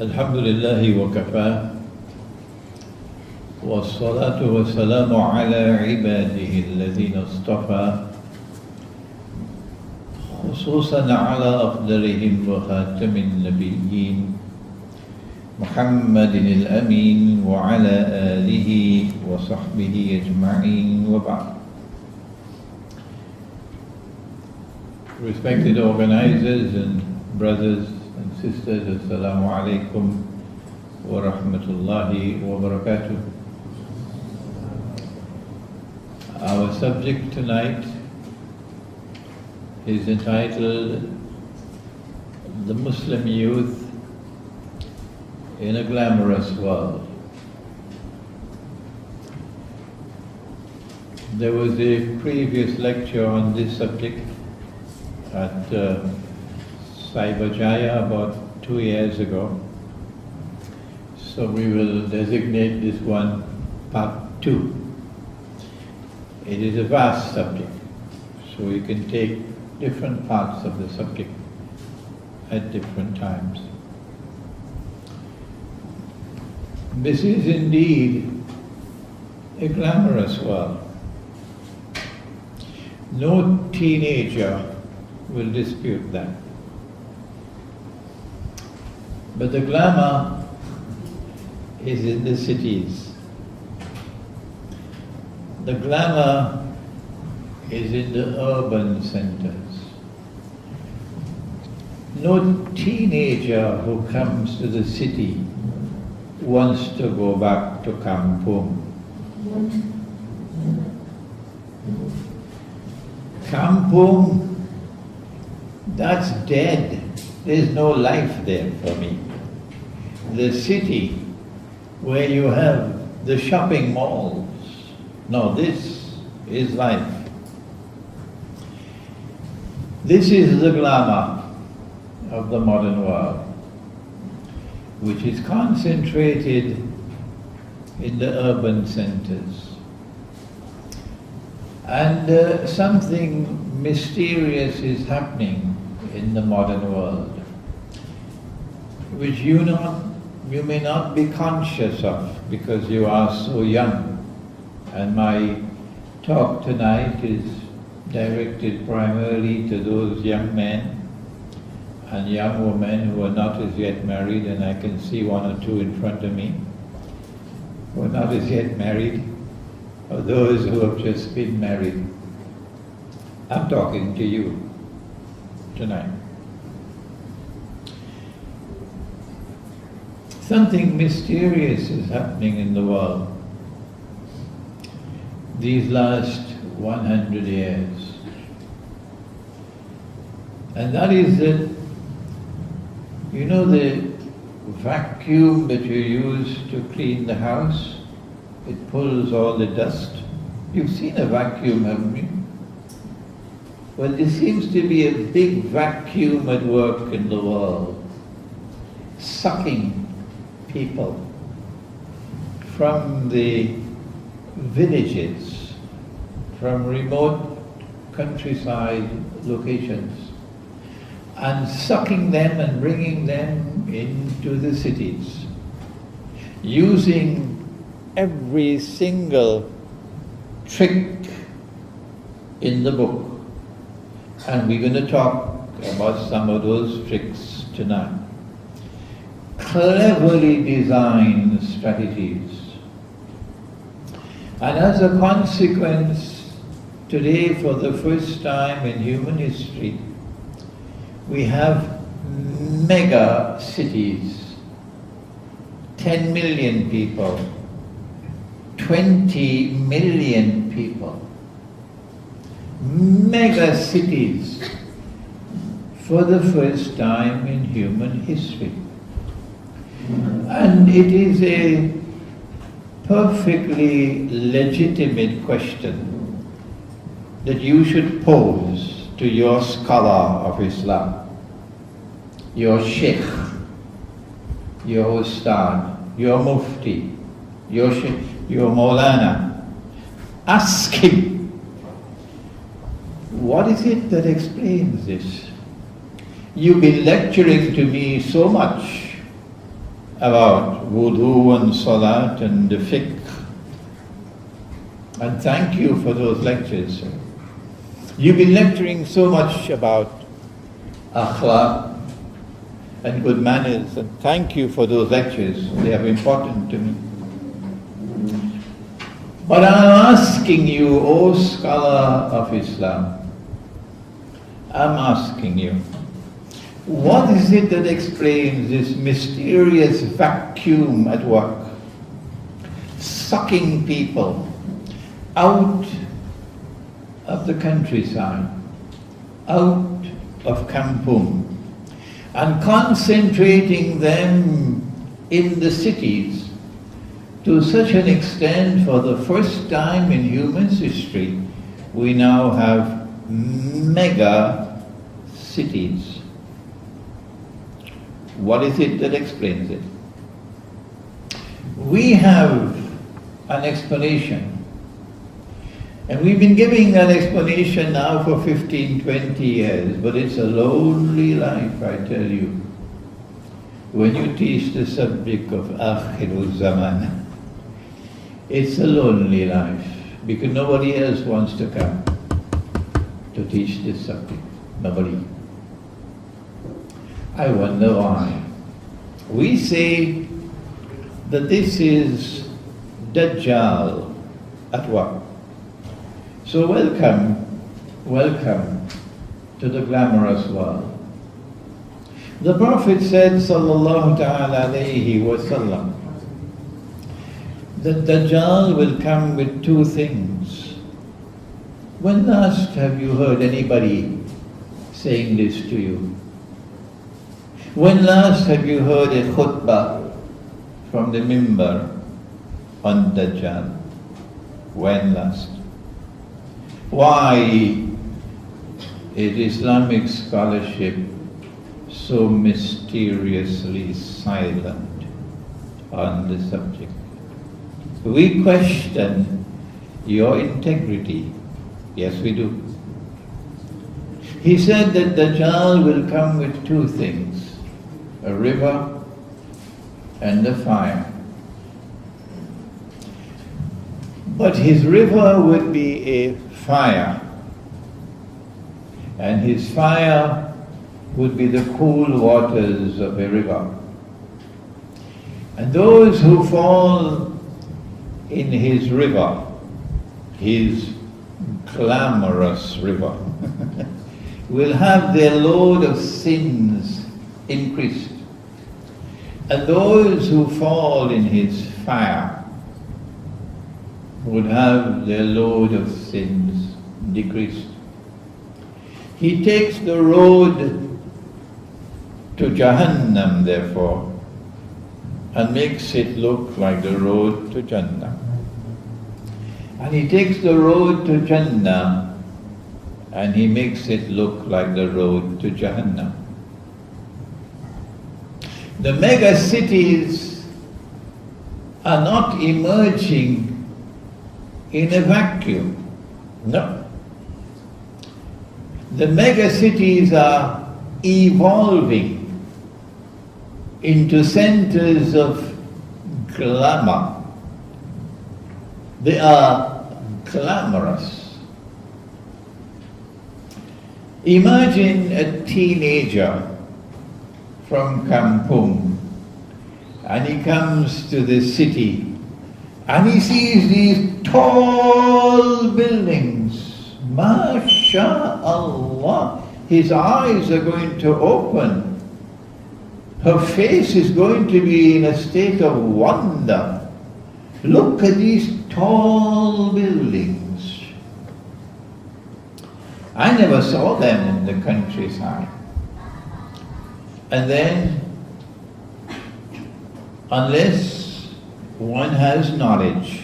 الحمد لله وكفى والصلاة والسلام على عباده الذين اصطفى خصوصا على أفضلهم وخاتم النبيين محمد الأمين وعلى آله وصحبه أجمعين وبعد. Respected organizers and brothers and sisters, Assalamu alaikum wa rahmatullahi wa barakatuh. Our subject tonight is entitled The Muslim Youth in a Glamorous World. There was a previous lecture on this subject at Cyberjaya about 2 years ago. So we will designate this one part 2. It is a vast subject, so we can take different parts of the subject at different times. This is indeed a glamorous world. No teenager will dispute that. But the glamour is in the cities. The glamour is in the urban centers. No teenager who comes to the city wants to go back to kampung. Kampung, that's dead. There's no life there for me. The city where you have the shopping malls, no, this is life. This is the glamour of the modern world, which is concentrated in the urban centers. And something mysterious is happening in the modern world, which you may not be conscious of because you are so young. And my talk tonight is directed primarily to those young men and young women who are not as yet married, and I can see one or two in front of me who are not as yet married, or those who have just been married. I'm talking to you tonight. Something mysterious is happening in the world these last 100 years. And that is that, you know, the vacuum that you use to clean the house, it pulls all the dust. You've seen a vacuum, haven't you? Well, there seems to be a big vacuum at work in the world, sucking people from the villages, from remote countryside locations, and sucking them and bringing them into the cities, using every single trick in the book. And we're going to talk about some of those tricks tonight. Cleverly designed strategies. And as a consequence, today for the first time in human history, we have mega cities, 10 million people, 20 million people, mega cities for the first time in human history. And it is a perfectly legitimate question that you should pose to your scholar of Islam, your Sheikh, your Ustad, your Mufti, your Maulana. Ask him, what is it that explains this? You've been lecturing to me so much about wudu and salat and the fiqh. And thank you for those lectures. You've been lecturing so much about akhlaq and good manners, and thank you for those lectures. They are important to me. But I'm asking you, O scholar of Islam, I'm asking you, what is it that explains this mysterious vacuum at work, sucking people out of the countryside, out of Kampung, and concentrating them in the cities to such an extent, for the first time in human history, we now have mega cities. What is it that explains it? We have an explanation, and we've been giving that explanation now for 15, 20 years, but it's a lonely life, I tell you. When you teach the subject of Akhirul Zaman, it's a lonely life, because nobody else wants to come to teach this subject. Nobody. I wonder why. We say that this is Dajjal at work. So welcome to the glamorous world. The Prophet said, sallallahu ta'ala alayhi wa sallam, that Dajjal will come with two things. When last have you heard anybody saying this to you? When last have you heard a khutbah from the mimbar on Dajjal? When last? Why is Islamic scholarship so mysteriously silent on the subject? We question your integrity. Yes, we do. He said that Dajjal will come with two things, a river and a fire. But his river would be a fire, and his fire would be the cool waters of a river. And those who fall in his river, his glamorous river, will have their load of sins increased. And those who fall in his fire would have their load of sins decreased. He takes the road to Jahannam, therefore, and makes it look like the road to Jannah. And he takes the road to Jannah and he makes it look like the road to Jahannam. The mega cities are not emerging in a vacuum. No. The mega cities are evolving into centers of glamour. They are glamorous. Imagine a teenager from Kampung, and he comes to the city and he sees these tall buildings. MashaAllah, his eyes are going to open. Her face is going to be in a state of wonder. Look at these tall buildings. I never saw them in the countryside. And then, unless one has knowledge,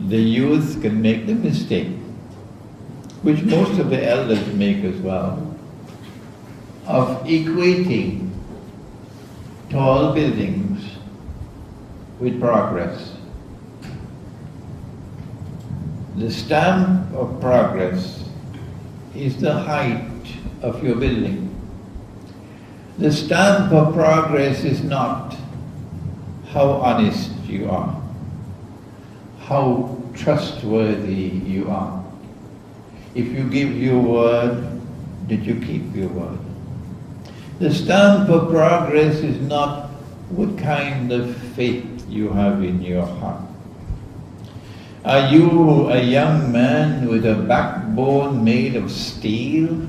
the youth can make the mistake, which most of the elders make as well, of equating tall buildings with progress. The stamp of progress is the height of your building. The stamp of progress is not how honest you are, how trustworthy you are. If you give your word, did you keep your word? The stamp of progress is not what kind of faith you have in your heart. Are you a young man with a backbone made of steel?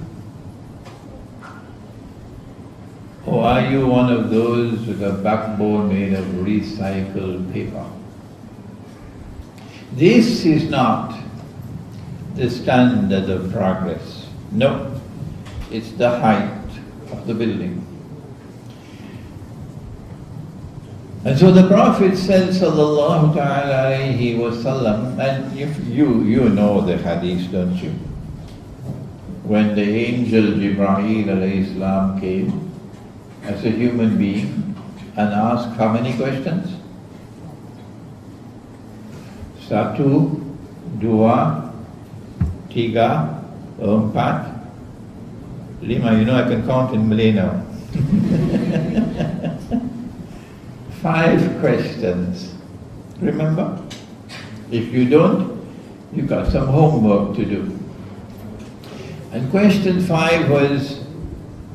Or are you one of those with a backbone made of recycled paper? This is not the standard of progress. No, it's the height of the building. And so the Prophet said, sallallahu ta'ala alayhi wa sallam, and if you know the hadith, don't you? When the angel Jibreel alayhi salam came as a human being and asked how many questions? Satu, dua, tiga, empat, lima. You know I can count in Malay now. 5 questions. Remember? If you don't, you've got some homework to do. And question 5 was,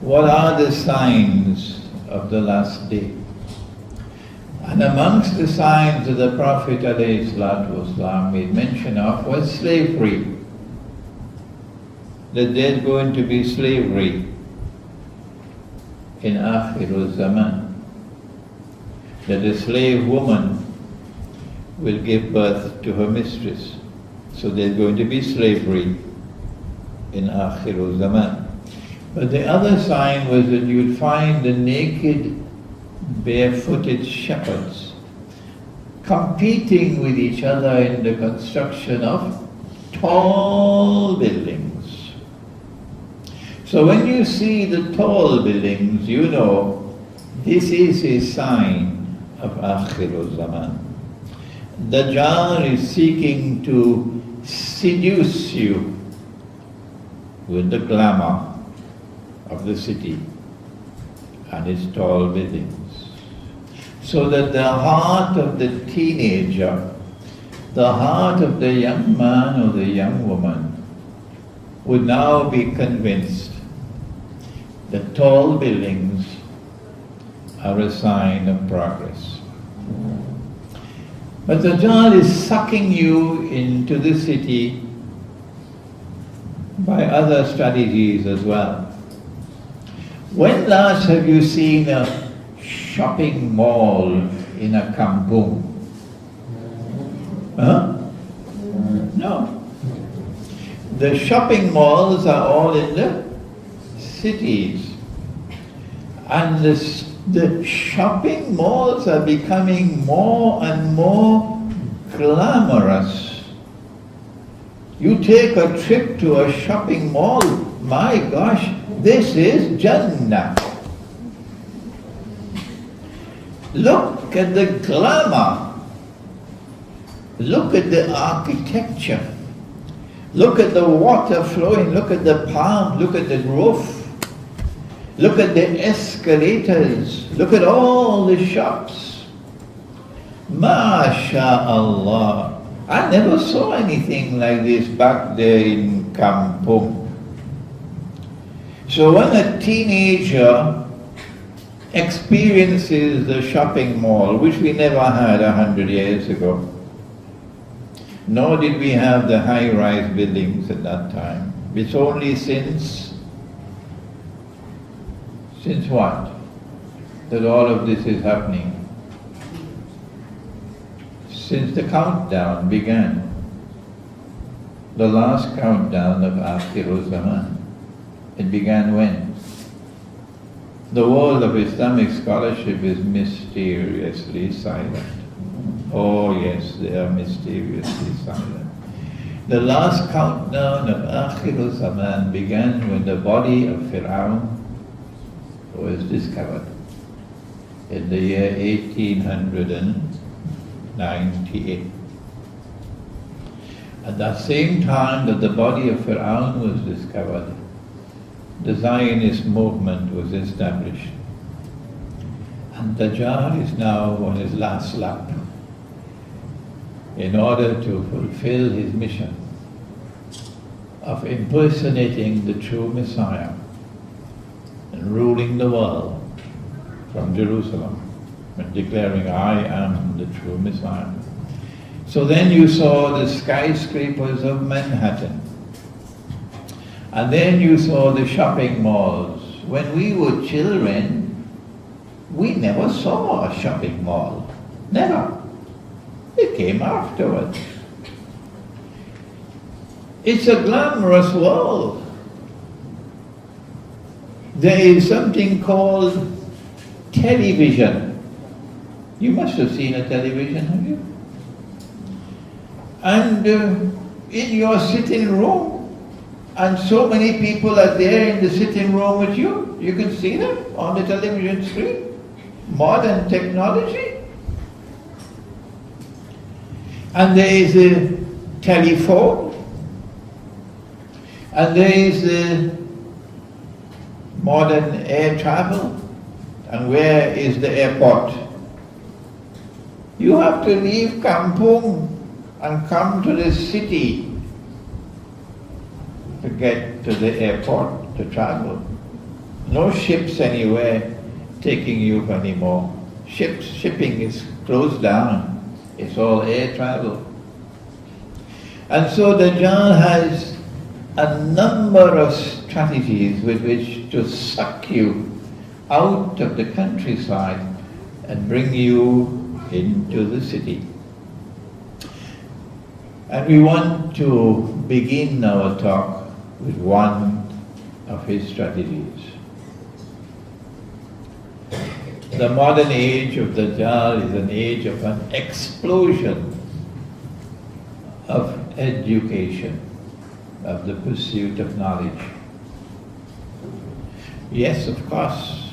what are the signs of the last day? And amongst the signs that the Prophet ﷺ made mention of was slavery. That there's going to be slavery in Akhirul Zaman. That a slave woman will give birth to her mistress. So there's going to be slavery in Akhirul Zaman. But the other sign was that you'd find the naked, barefooted shepherds competing with each other in the construction of tall buildings. So when you see the tall buildings, you know this is a sign of Akhirul Zaman. Dajjal is seeking to seduce you with the glamour of the city and its tall buildings, so that the heart of the teenager, the heart of the young man or the young woman would now be convinced that tall buildings are a sign of progress. But the Dajjal is sucking you into the city by other strategies as well. When last have you seen a shopping mall in a kampung? Huh? No. The shopping malls are all in the cities. And the shopping malls are becoming more and more glamorous. You take a trip to a shopping mall, my gosh, this is Jannah. Look at the glamour. Look at the architecture. Look at the water flowing. Look at the palm. Look at the roof. Look at the escalators. Look at all the shops. MashaAllah. I never saw anything like this back there in Kampung. So when a teenager experiences the shopping mall, which we never had 100 years ago, nor did we have the high-rise buildings at that time. It's only since what? That all of this is happening. Since the countdown began. The last countdown of Akhirul Zaman. It began when? The world of Islamic scholarship is mysteriously silent. Oh yes, they are mysteriously silent. The last countdown of Akhirul Zaman began when the body of Fir'aun was discovered in the year 1898. At that same time that the body of Fir'aun was discovered, the Zionist movement was established. And Dajjal is now on his last lap in order to fulfill his mission of impersonating the true Messiah and ruling the world from Jerusalem and declaring, I am the true Messiah. So then you saw the skyscrapers of Manhattan, and then you saw the shopping malls. When we were children, we never saw a shopping mall. Never. It came afterwards. It's a glamorous world. There is something called television. You must have seen a television, have you? And in your sitting room, and so many people are there in the sitting room with you, you can see them on the television screen. Modern technology. And there is a telephone, and there is the modern air travel. And where is the airport? You have to leave Kampung and come to the city to get to the airport to travel. No ships anywhere taking you anymore. Shipping is closed down. It's all air travel. And so Dajjal has a number of strategies with which to suck you out of the countryside and bring you into the city. And we want to begin our talk with one of his strategies. The modern age of Dajjal is an age of an explosion of education, of the pursuit of knowledge. Yes, of course,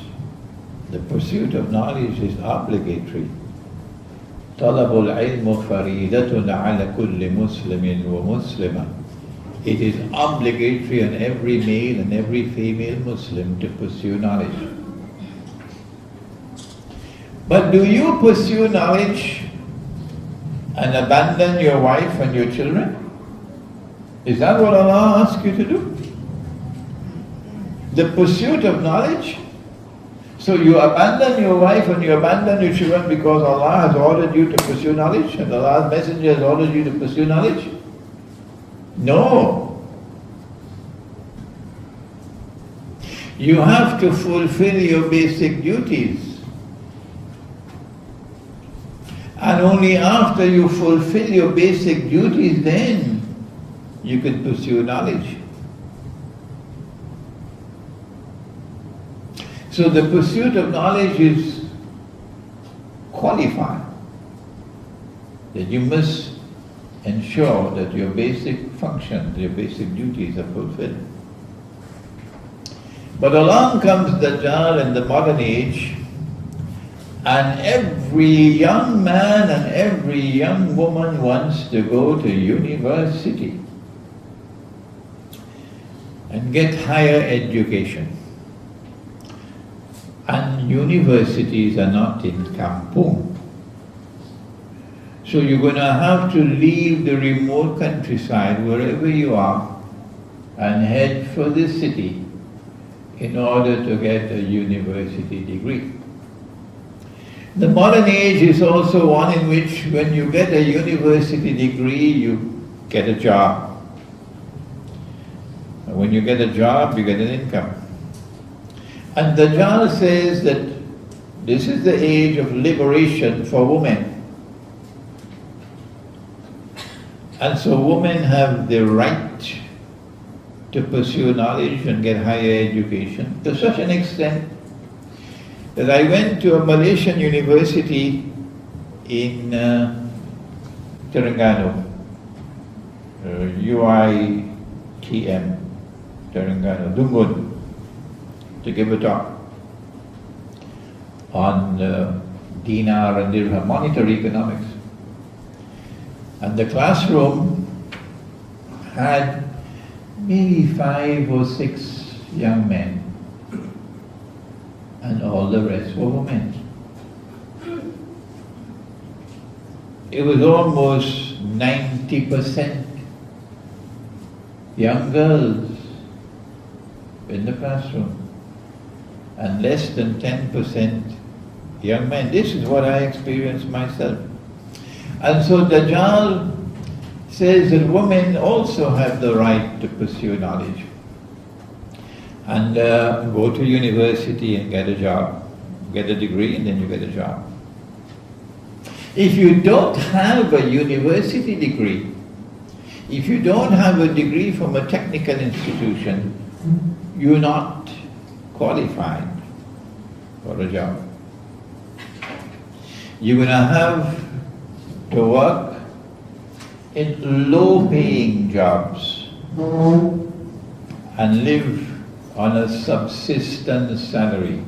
the pursuit of knowledge is obligatory. طلب العلم فريدة على كل مسلم ومسلمة. It is obligatory on every male and every female Muslim to pursue knowledge. But do you pursue knowledge and abandon your wife and your children? Is that what Allah asks you to do? The pursuit of knowledge? So you abandon your wife and you abandon your children because Allah has ordered you to pursue knowledge and Allah's Messenger has ordered you to pursue knowledge? No. You have to fulfill your basic duties. And only after you fulfill your basic duties, then you can pursue knowledge. So the pursuit of knowledge is qualified. That you must ensure that your basic functions, your basic duties are fulfilled. But along comes Dajjal in the modern age, and every young man and every young woman wants to go to university and get higher education. And universities are not in Kampung. So you're going to have to leave the remote countryside, wherever you are, and head for the city in order to get a university degree. The modern age is also one in which when you get a university degree, you get a job. And when you get a job, you get an income. And Dajjal says that this is the age of liberation for women. And so women have the right to pursue knowledge and get higher education to such an extent that I went to a Malaysian university in Terengganu, UITM, Terengganu, Dungun, to give a talk on dinar and dirham, monetary economics. And the classroom had maybe 5 or 6 young men, and all the rest were women. It was almost 90% young girls in the classroom and less than 10% young men. This is what I experienced myself. And so Dajjal says that women also have the right to pursue knowledge and go to university and get a job, get a degree, and then you get a job. If you don't have a university degree, if you don't have a degree from a technical institution, you're not qualified for a job. You're going to have to work in low-paying jobs and live on a subsistence salary.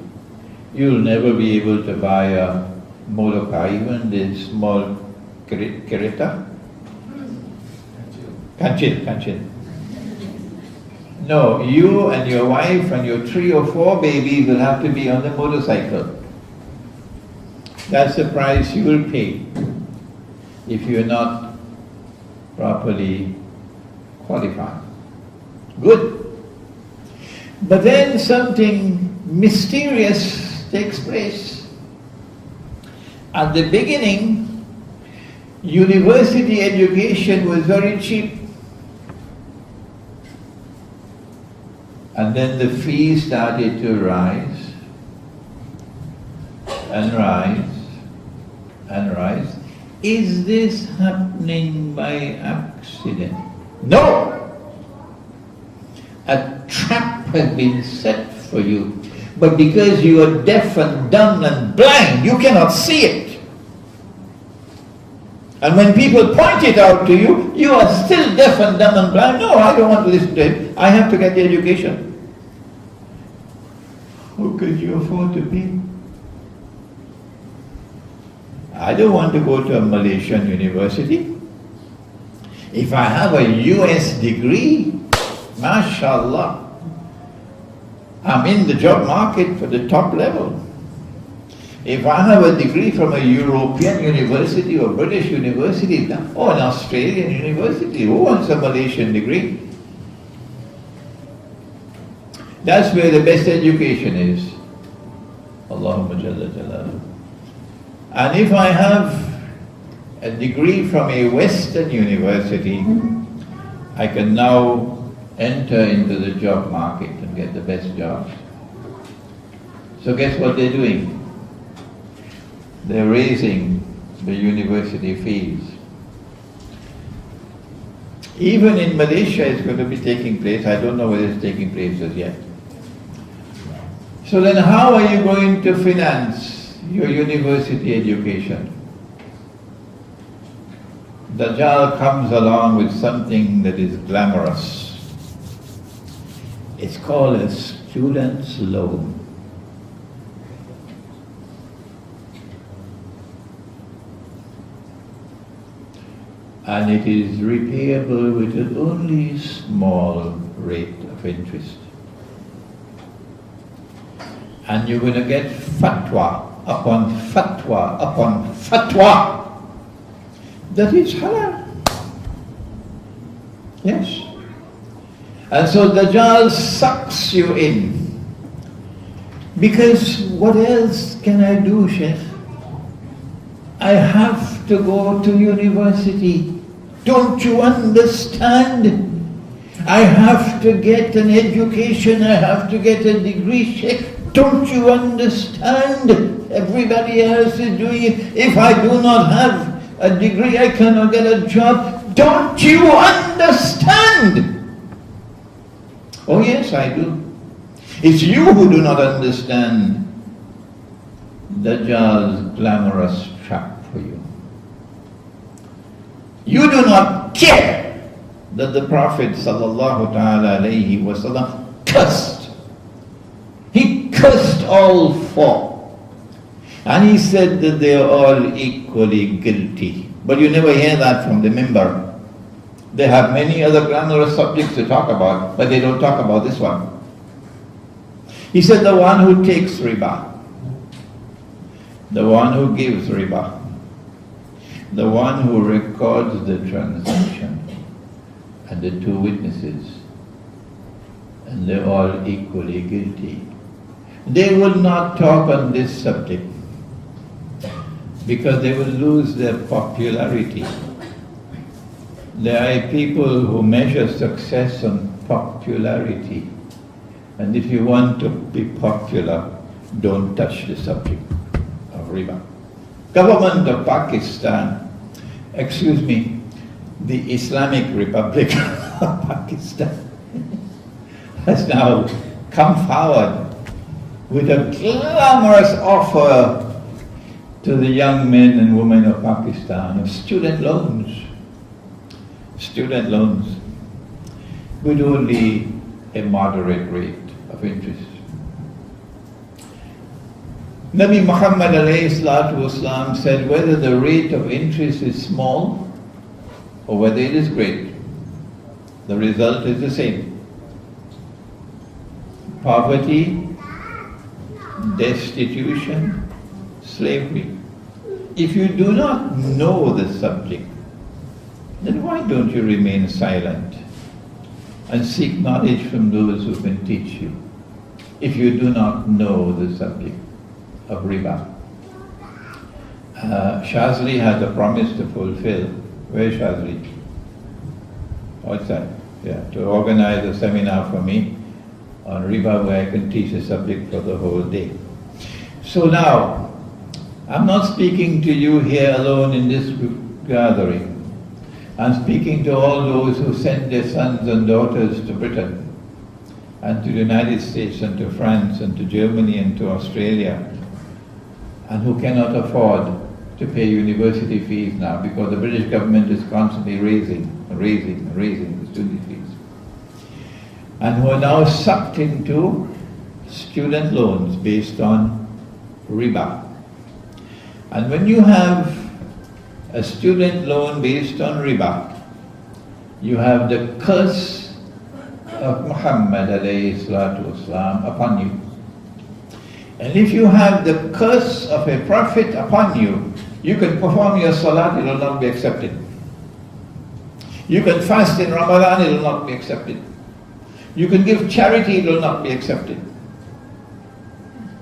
You'll never be able to buy a motor car, even the small Kereta. Kancil. No, you and your wife and your 3 or 4 babies will have to be on the motorcycle. That's the price you will pay if you're not properly qualified. Good. But then something mysterious takes place. At the beginning, university education was very cheap. And then the fees started to rise and rise and rise. Is this happening by accident? No! A trap has been set for you. But because you are deaf and dumb and blind, you cannot see it. And when people point it out to you, you are still deaf and dumb and blind. No, I don't want to listen to it. I have to get the education. How could you afford to pay? I don't want to go to a Malaysian university. If I have a US degree, mashallah, I'm in the job market for the top level. If I have a degree from a European university or British university or an Australian university, who wants a Malaysian degree? That's where the best education is. Allahumma jalla jalaluhu. And if I have a degree from a Western university, I can now enter into the job market and get the best jobs. So guess what they're doing? They're raising the university fees. Even in Malaysia it's going to be taking place. I don't know whether it's taking place as yet. So then how are you going to finance your university education? Dajjal comes along with something that is glamorous. It's called a student's loan. And it is repayable with an only small rate of interest. And you're going to get fatwa upon fatwa upon fatwa that is halal. Yes. And so Dajjal sucks you in. Because what else can I do, Sheikh? I have to go to university. Don't you understand? I have to get an education, I have to get a degree, Sheikh. Don't you understand? Everybody else is doing it. If I do not have a degree, I cannot get a job. Don't you understand? Oh yes, I do. It's you who do not understand Dajjal's glamorous trap for you. You do not care that the Prophet ﷺ cursed. He cursed all 4. And he said that they are all equally guilty. But you never hear that from the mimbar. They have many other glamorous subjects to talk about, but they don't talk about this one. He said the one who takes riba, the one who gives riba, the one who records the transaction, and the two witnesses, and they're all equally guilty. They would not talk on this subject because they will lose their popularity. There are people who measure success on popularity, and if you want to be popular, don't touch the subject of riba. Government of Pakistan, excuse me, the Islamic Republic of Pakistan has now come forward with a glamorous offer to the young men and women of Pakistan of student loans. Student loans with only a moderate rate of interest. Nabi Muhammad ﷺ said whether the rate of interest is small or whether it is great, the result is the same. Poverty, destitution, slavery. If you do not know the subject, then why don't you remain silent and seek knowledge from those who can teach you if you do not know the subject of riba? Shazli has a promise to fulfill. Where is Shazli? What's that? Yeah, to organize a seminar for me on riba where I can teach the subject for the whole day. So now, I'm not speaking to you here alone in this gathering. I'm speaking to all those who send their sons and daughters to Britain and to the United States and to France and to Germany and to Australia, and who cannot afford to pay university fees now because the British government is constantly raising the student fees, and who are now sucked into student loans based on riba. And when you have a student loan based on riba, you have the curse of Muhammad ﷺ upon you. And if you have the curse of a prophet upon you, you can perform your salat, it will not be accepted. You can fast in Ramadan, it will not be accepted. You can give charity, it will not be accepted.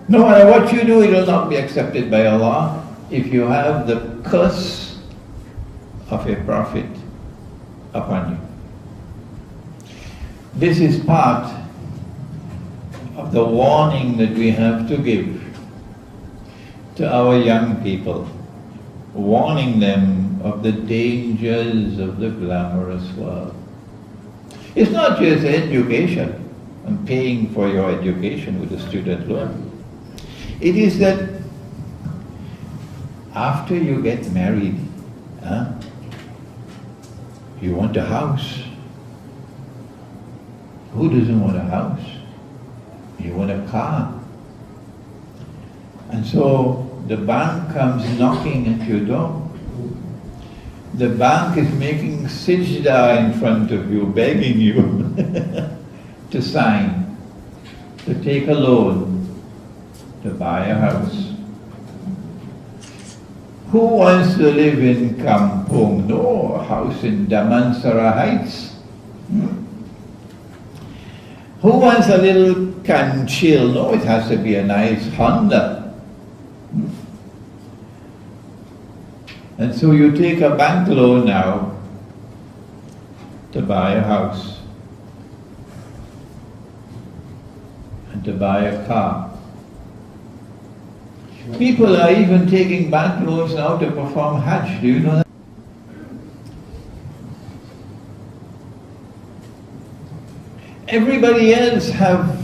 No matter what you do, it will not be accepted by Allah if you have the curse of a prophet upon you. This is part of the warning that we have to give to our young people, warning them of the dangers of the glamorous world. It's not just education and paying for your education with a student loan. It is that after you get married, you want a house. Who doesn't want a house? You want a car. And so the bank comes knocking at your door. The bank is making sajda in front of you, begging you to sign, to take a loan, to buy a house. Who wants to live in Kampung? No, a house in Damansara Heights. Who wants a little Kanchil? No, it has to be a nice Honda. And so you take a bank loan now to buy a house and to buy a car. People are even taking bank loans now to perform Hajj. Do you know that? Everybody else have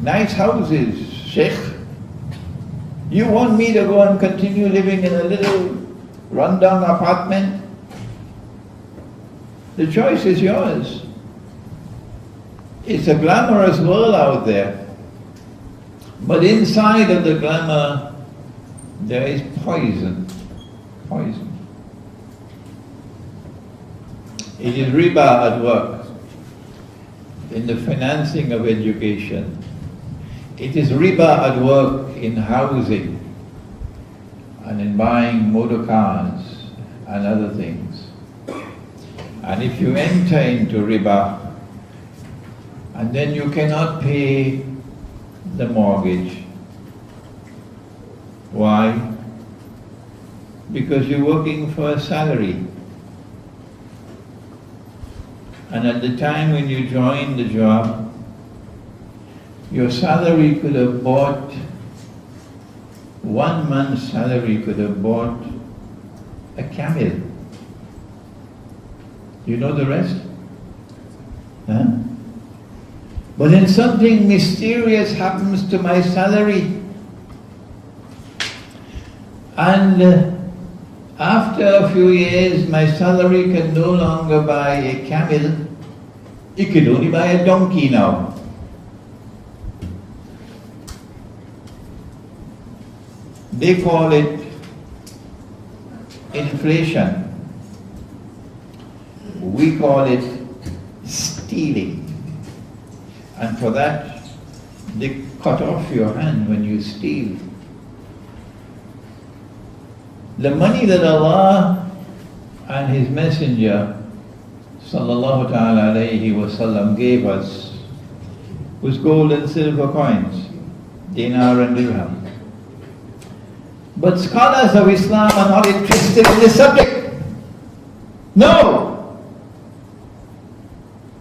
nice houses. Sheikh, you want me to go and continue living in a little run-down apartment? The choice is yours. It's a glamorous world out there. But inside of the glamour, there is poison. Poison. It is riba at work, in the financing of education. It is riba at work in housing and in buying motor cars and other things. And if you enter into riba and then you cannot pay the mortgage, why? Because you're working for a salary. And at the time when you joined the job, your salary could have bought, 1 month's salary could have bought a camel. You know the rest? Huh? But then something mysterious happens to my salary. And after a few years, my salary can no longer buy a camel. It can only buy a donkey now. They call it inflation. We call it stealing. And for that, they cut off your hand when you steal. The money that Allah and His Messenger sallallahu ta'ala alayhi wa sallam gave us was gold and silver coins, dinar and dirham. But scholars of Islam are not interested in this subject. No!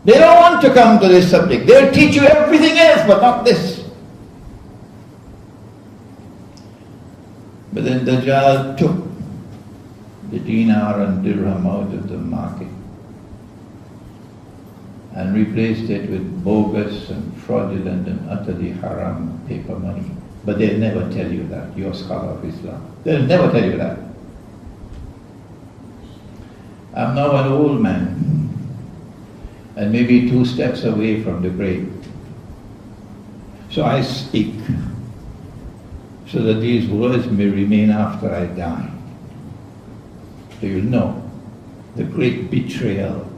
They don't want to come to this subject. They'll teach you everything else but not this. But then Dajjal took the dinar and dirham out of the market and replaced it with bogus and fraudulent and utterly haram paper money. But they'll never tell you that. You're a scholar of Islam. They'll never tell you that. I'm now an old man and maybe 2 steps away from the grave. So I speak so that these words may remain after I die. So you'll know the great betrayal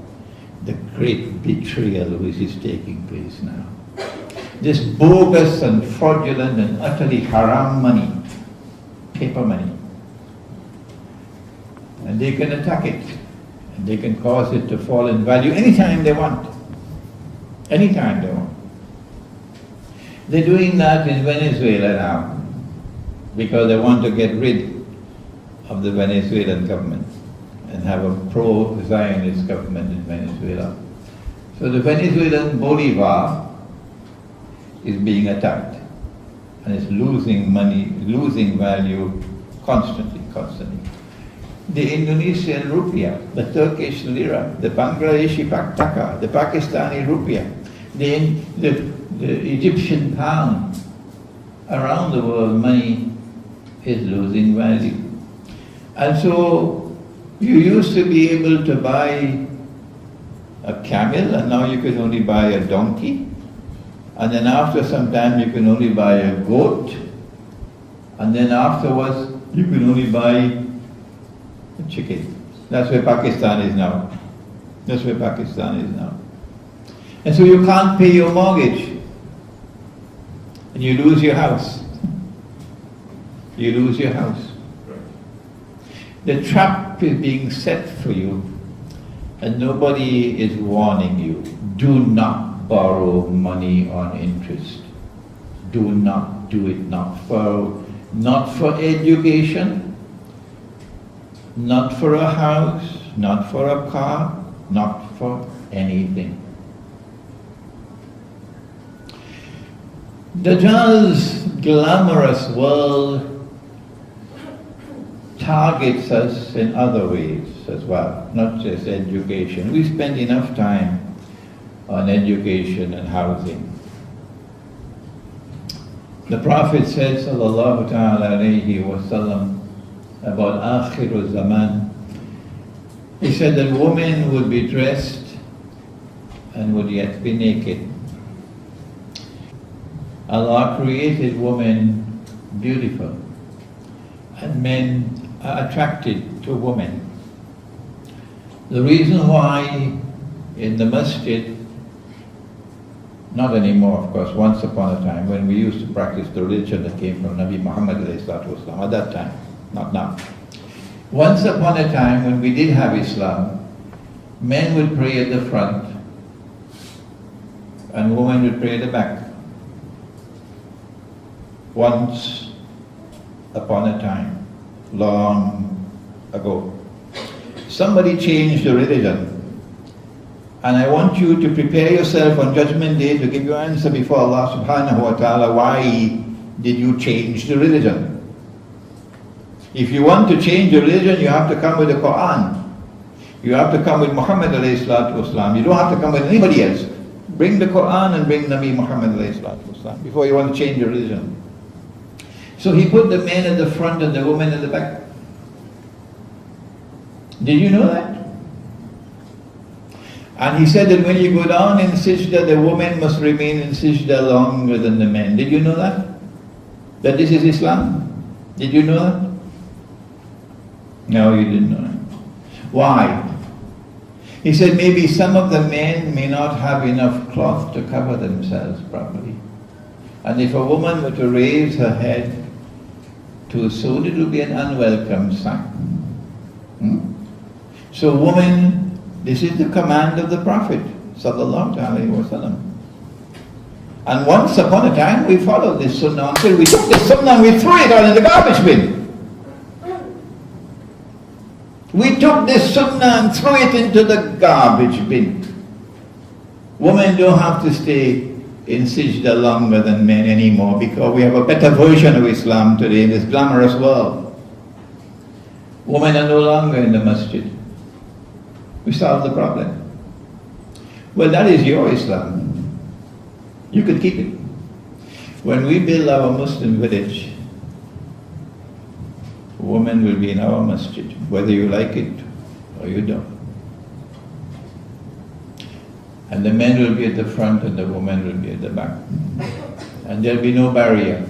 which is taking place now. This bogus and fraudulent and utterly haram money, paper money. And they can attack it. And they can cause it to fall in value anytime they want. Anytime they want. They're doing that in Venezuela now because they want to get rid of the Venezuelan government and have a pro-Zionist government in Venezuela. So the Venezuelan Bolivar is being attacked and is losing money, losing value constantly. The Indonesian rupiah, the Turkish lira, the Bangladeshi taka, the Pakistani rupiah, the Egyptian pound, around the world money is losing value. And so you used to be able to buy a camel and now you can only buy a donkey. And then after some time you can only buy a goat. And then afterwards you can only buy a chicken. That's where Pakistan is now. That's where Pakistan is now. And so you can't pay your mortgage. And you lose your house. You lose your house. The trap is being set for you and nobody is warning you. Do not borrow money on interest. Do not do it. Not for education, not for a house, not for a car, not for anything. Dajjal's glamorous world targets us in other ways as well, not just education. We spend enough time on education and housing. The Prophet said, sallallahu ta'ala alayhi wa sallam, about Akhirul Zaman, he said that women would be dressed and would yet be naked. Allah created women beautiful and men are attracted to women. The reason why in the masjid Not anymore, of course. Once upon a time, when we used to practice the religion that came from Nabi Muhammad ﷺ, at that time, not now. Once upon a time, when we did have Islam, men would pray at the front, and women would pray at the back. Once upon a time, long ago. Somebody changed the religion. And I want you to prepare yourself on Judgment Day to give your answer before Allah subhanahu wa ta'ala, why did you change the religion? If you want to change the religion, you have to come with the Quran. You have to come with Muhammad alayhi salatu wasalam. You don't have to come with anybody else. Bring the Quran and bring Nabi Muhammad alayhi salatu wasalam before you want to change the religion. So he put the men at the front and the women at the back. Did you know that? And he said that when you go down in Sijda, the woman must remain in Sijda longer than the men. Did you know that? That this is Islam? Did you know that? No, you didn't know that. Why? He said maybe some of the men may not have enough cloth to cover themselves properly. And if a woman were to raise her head to a suit, it would be an unwelcome sign. So woman, this is the command of the Prophet sallallahu alaihi wasallam. And once upon a time we followed this sunnah until we took this sunnah and we threw it all in the garbage bin. We took this sunnah and threw it into the garbage bin. Women don't have to stay in Sijda longer than men anymore because we have a better version of Islam today in this glamorous world. Women are no longer in the masjid. We solved the problem. Well, that is your Islam. You could keep it. When we build our Muslim village, women will be in our masjid, whether you like it or you don't. And the men will be at the front and the women will be at the back. And there'll be no barrier.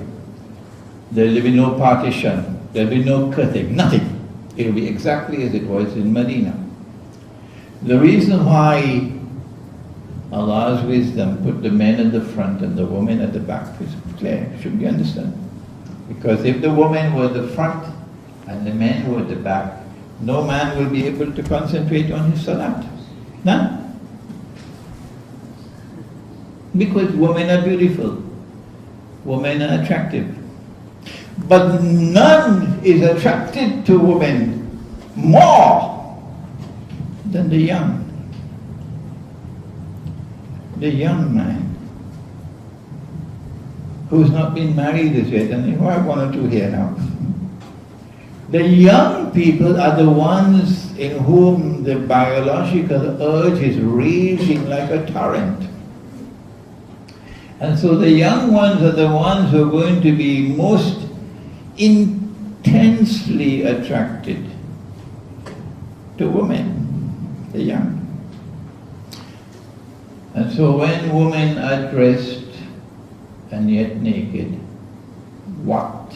There'll be no partition. There'll be no curtain, nothing. It'll be exactly as it was in Medina. The reason why Allah's wisdom put the men at the front and the women at the back is clear, should be understood. Because if the women were at the front and the men were at the back, no man will be able to concentrate on his salat. None. Because women are beautiful, women are attractive. But none is attracted to women more than the young. The young man who's not been married as yet, and I have one or two here now. The young people are the ones in whom the biological urge is raging like a torrent. And so the young ones are the ones who are going to be most intensely attracted to women. The young. And so when women are dressed and yet naked, what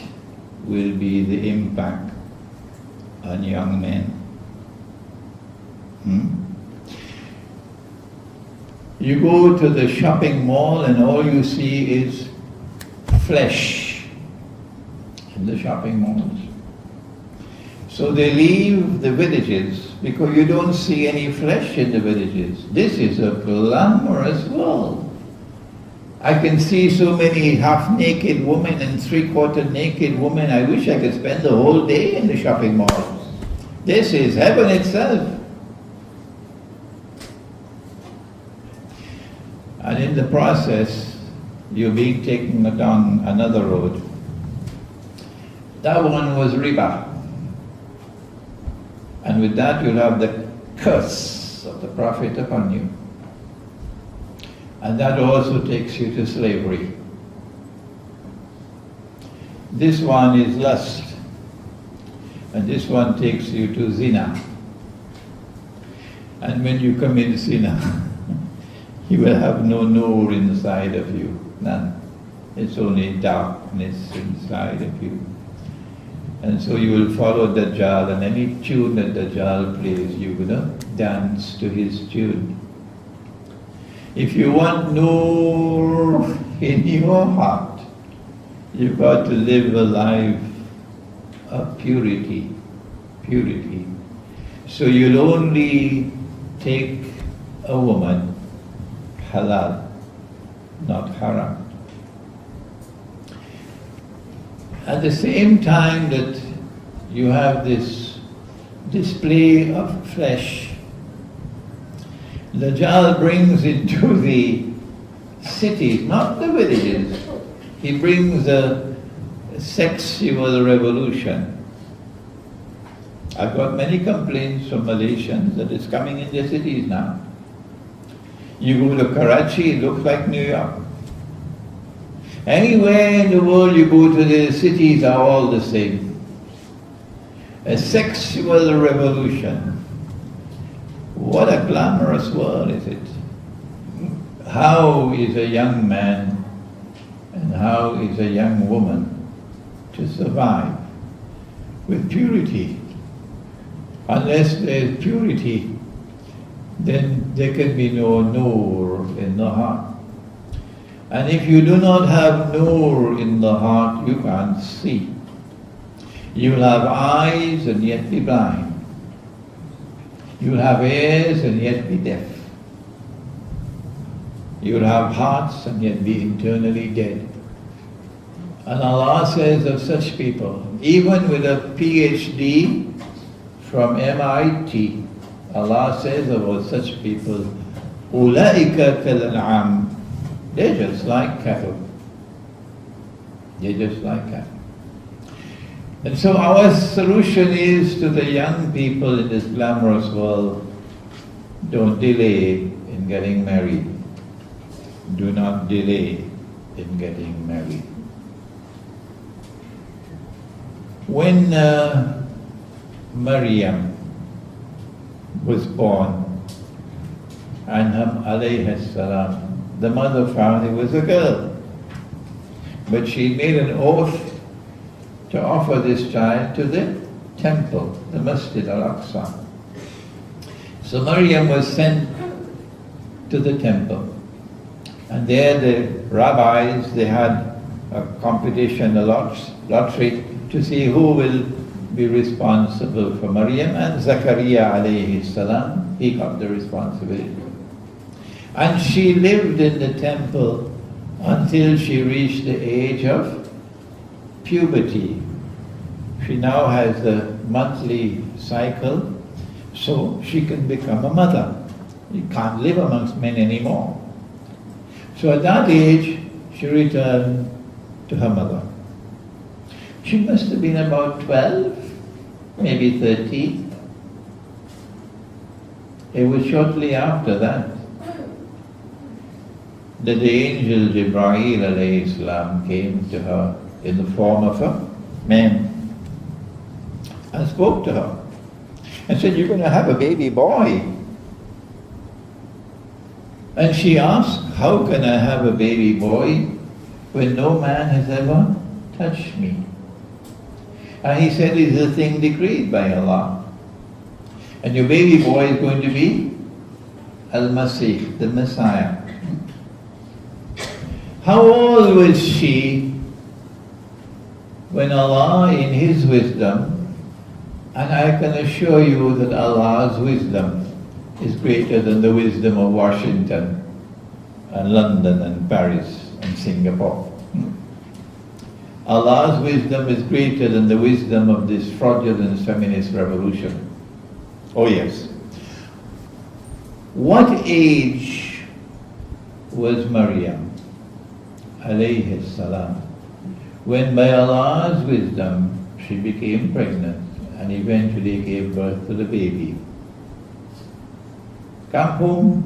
will be the impact on young men? You go to the shopping mall and all you see is flesh in the shopping malls. So they leave the villages because you don't see any flesh in the villages. This is a glamorous world. I can see so many half-naked women and three-quarter naked women. I wish I could spend the whole day in the shopping malls. This is heaven itself. And in the process, you're being taken down another road. That one was riba. And with that you'll have the curse of the Prophet upon you. And that also takes you to slavery. This one is lust. And this one takes you to zina. And when you commit zina, you will have no nur inside of you, none. It's only darkness inside of you. And so you will follow Dajjal, and any tune that Dajjal plays, you're going to dance to his tune. If you want Noor in your heart, you've got to live a life of purity. Purity. So you'll only take a woman halal, not haram. At the same time that you have this display of flesh, Dajjal brings into the cities, not the villages, he brings a sexual revolution. I've got many complaints from Malaysians that it's coming in their cities now. You go to Karachi, it looks like New York. Anywhere in the world you go to, the cities are all the same. A sexual revolution. What a glamorous world is it? How is a young man and how is a young woman to survive with purity? Unless there is purity, then there can be no Noor in the heart. And if you do not have Noor in the heart, you can't see. You'll have eyes and yet be blind. You'll have ears and yet be deaf. You'll have hearts and yet be internally dead. And Allah says of such people, even with a PhD from MIT, Allah says about such people, أُولَئِكَ كَالْأَنْعَامِ. They're just like cattle. They're just like cattle. And so our solution is to the young people in this glamorous world, don't delay in getting married. Do not delay in getting married. When Maryam was born, and alayhi salam, the mother found it was a girl. But she made an oath to offer this child to the temple, the Masjid al-Aqsa. So Maryam was sent to the temple. And there the rabbis, they had a competition, a lottery, to see who will be responsible for Maryam, and Zakaria alayhi salam, he got the responsibility. And she lived in the temple until she reached the age of puberty. She now has the monthly cycle, so she can become a mother. You can't live amongst men anymore. So at that age, she returned to her mother. She must have been about 12, maybe 13. It was shortly after that that the angel Jibreel alayhi salam came to her in the form of a man and spoke to her and said, "You're going to have a baby boy." And she asked, "How can I have a baby boy when no man has ever touched me?" And he said, "It's a thing decreed by Allah. And your baby boy is going to be Al-Masih, the Messiah." How old was she when Allah, in His wisdom, and I can assure you that Allah's wisdom is greater than the wisdom of Washington and London and Paris and Singapore. Allah's wisdom is greater than the wisdom of this fraudulent feminist revolution. Oh yes. What age was Maryam alayhi salam when by Allah's wisdom she became pregnant and eventually gave birth to the baby? Kampung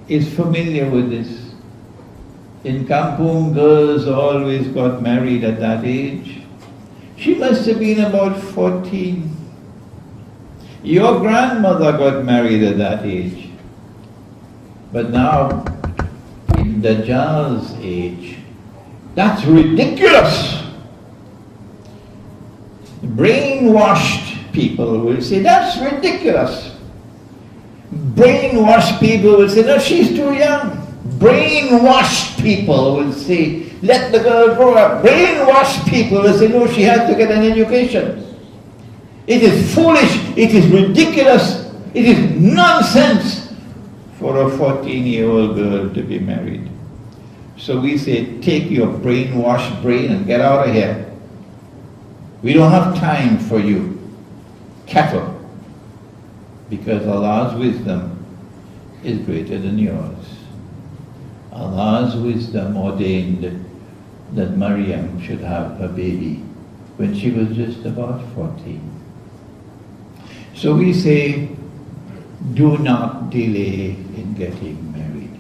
is familiar with this. In Kampung, girls always got married at that age. She must have been about 14. Your grandmother got married at that age. But now, in Dajjal's age, that's ridiculous. Brainwashed people will say, that's ridiculous. Brainwashed people will say, no, she's too young. Brainwashed people will say, let the girl grow up. Brainwashed people will say, no, she has to get an education. It is foolish, it is ridiculous, it is nonsense for a 14-year-old girl to be married. So we say, take your brainwashed brain and get out of here. We don't have time for you, cattle, because Allah's wisdom is greater than yours. Allah's wisdom ordained that Maryam should have a baby when she was just about 14. So we say, do not delay in getting married.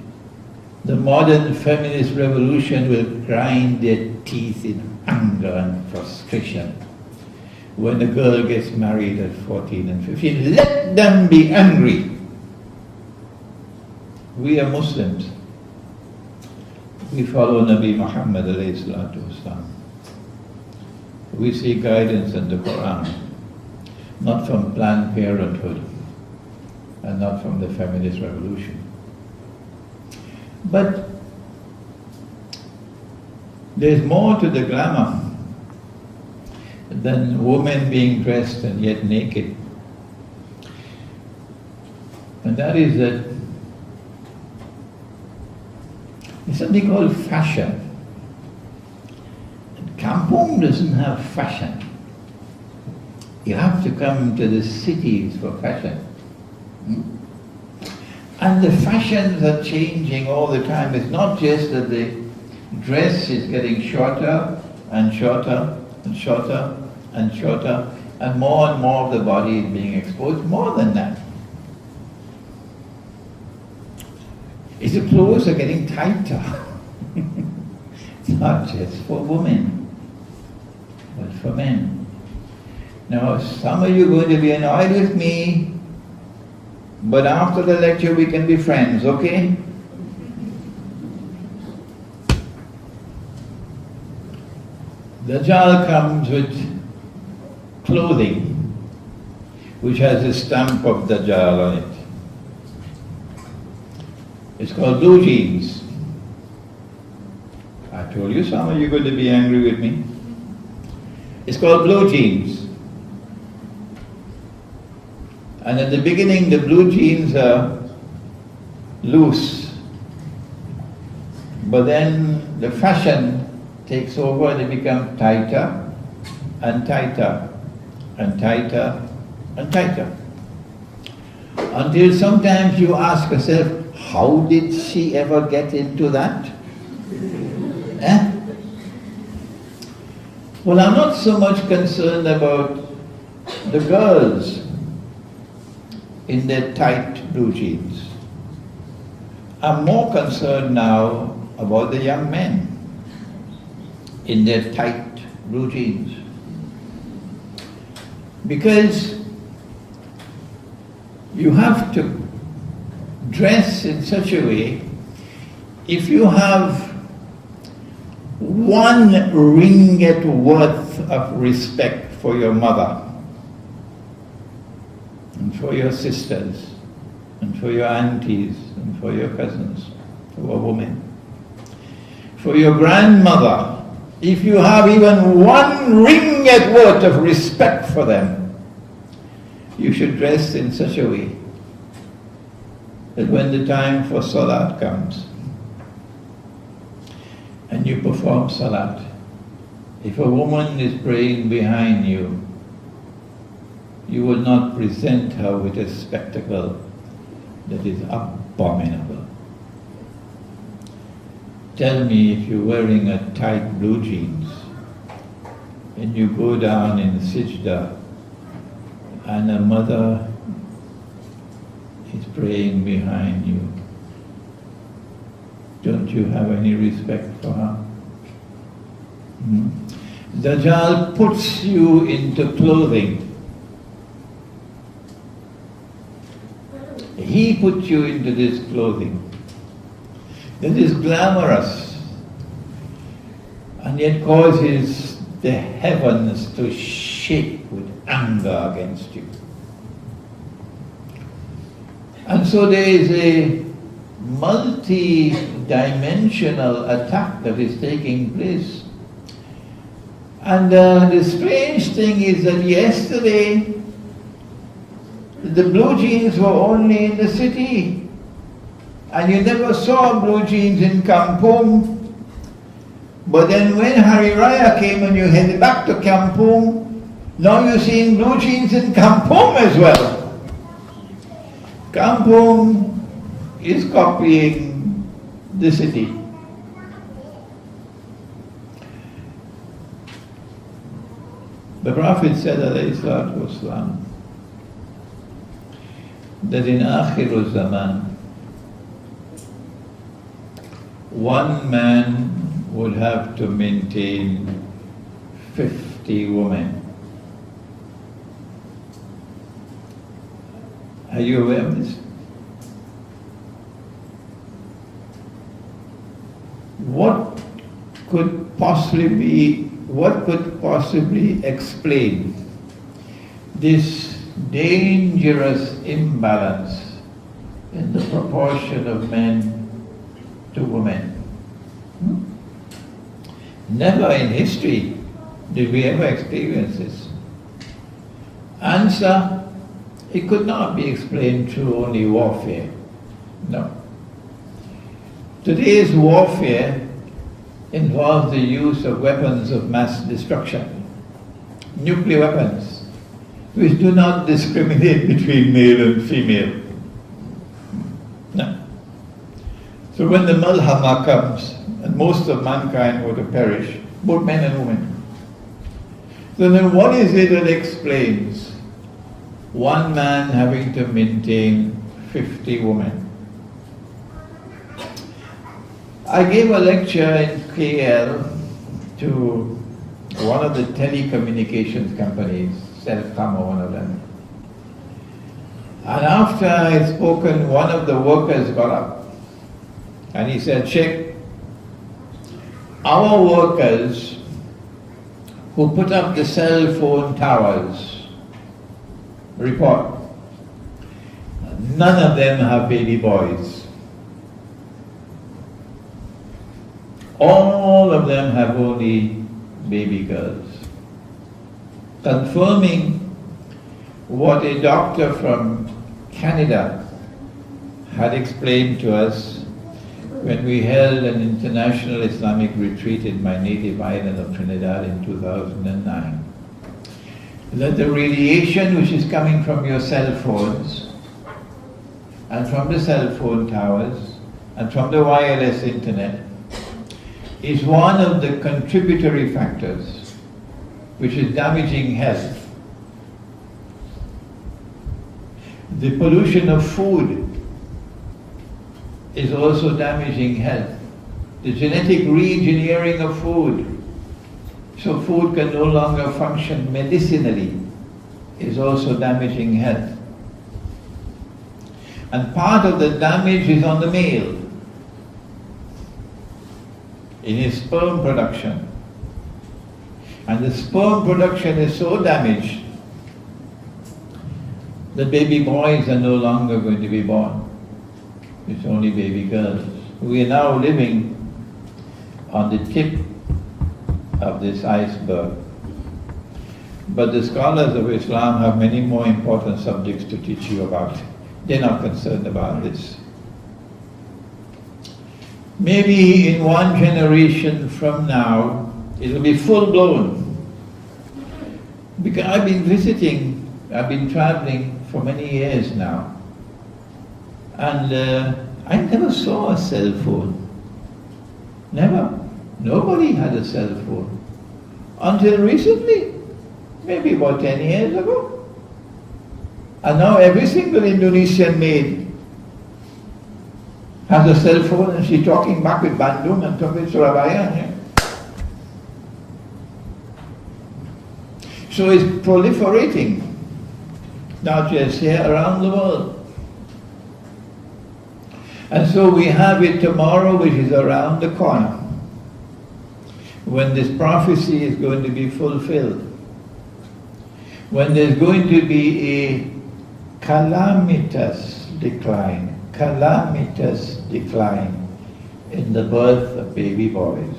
The modern feminist revolution will grind their teeth in anger and frustration when a girl gets married at 14 and 15. Let them be angry. We are Muslims. We follow Nabi Muhammad alayhi salatu wasalam. We seek guidance in the Quran, not from Planned Parenthood and not from the feminist revolution. But there's more to the glamour than women being dressed and yet naked. And that is that there's something called fashion. And Kampung doesn't have fashion. You have to come to the cities for fashion. And the fashions are changing all the time. It's not just that the dress is getting shorter and shorter and shorter and shorter, and more of the body is being exposed. More than that, the clothes are getting tighter. It's not just for women, but for men. Now, some of you are going to be annoyed with me, but after the lecture we can be friends, okay? Dajjal comes with clothing which has a stamp of Dajjal on it. It's called blue jeans. I told you some of you are going to be angry with me. It's called blue jeans. And at the beginning, the blue jeans are loose. But then the fashion takes over and they become tighter and tighter and tighter and tighter. Until sometimes you ask yourself, how did she ever get into that? Well, I'm not so much concerned about the girls in their tight blue jeans. I'm more concerned now about the young men in their tight blue jeans. Because you have to dress in such a way, if you have one ringgit worth of respect for your mother, and for your sisters, and for your aunties, and for your cousins, who are women, for your grandmother, if you have even one ringgit worth of respect for them, you should dress in such a way that when the time for salat comes, and you perform salat, if a woman is praying behind you, you will not present her with a spectacle that is abominable. Tell me, if you're wearing a tight blue jeans and you go down in sijda and a mother is praying behind you, don't you have any respect for her? Dajjal puts you into clothing. He put you into this clothing that is glamorous and yet causes the heavens to shake with anger against you. And so there is a multi-dimensional attack that is taking place. And the strange thing is that yesterday, the blue jeans were only in the city. And you never saw blue jeans in Kampung. But then when Hari Raya came and you headed back to Kampung, now you're seeing blue jeans in Kampung as well. Kampung is copying the city. The Prophet said, alayhi salatu wasalam, that in Akhirul Zaman, one man would have to maintain 50 women. Are you aware of this? What could possibly explain this dangerous imbalance in the proportion of men to women? Never in history did we ever experience this. Answer: it could not be explained through only warfare. No. Today's warfare involves the use of weapons of mass destruction, nuclear weapons, which do not discriminate between male and female. No. So when the Malhama comes, and most of mankind were to perish, both men and women. So then what is it that explains one man having to maintain 50 women? I gave a lecture in KL to one of the telecommunications companies, Celcom or one of them. And after I had spoken, one of the workers got up and he said, Sheikh, our workers who put up the cell phone towers report, none of them have baby boys. All of them have only baby girls. Confirming what a doctor from Canada had explained to us when we held an international Islamic retreat in my native island of Trinidad in 2009. That the radiation which is coming from your cell phones and from the cell phone towers and from the wireless internet is one of the contributory factors which is damaging health. The pollution of food is also damaging health. The genetic re-engineering of food, so food can no longer function medicinally, is also damaging health. And part of the damage is on the male, in his sperm production. And the sperm production is so damaged that baby boys are no longer going to be born. It's only baby girls. We are now living on the tip of this iceberg. But the scholars of Islam have many more important subjects to teach you about. They're not concerned about this. Maybe in one generation from now, it'll be full-blown. Because I've been traveling for many years now. And I never saw a cell phone. Never. Nobody had a cell phone. Until recently, maybe about 10 years ago. And now every single Indonesian maid has a cell phone and she's talking back with Bandung and talking with Surabaya. Yeah. So it's proliferating, not just here, around the world. And so we have it tomorrow, which is around the corner, when this prophecy is going to be fulfilled, when there's going to be a calamitous, decline, calamitous decline in the birth of baby boys,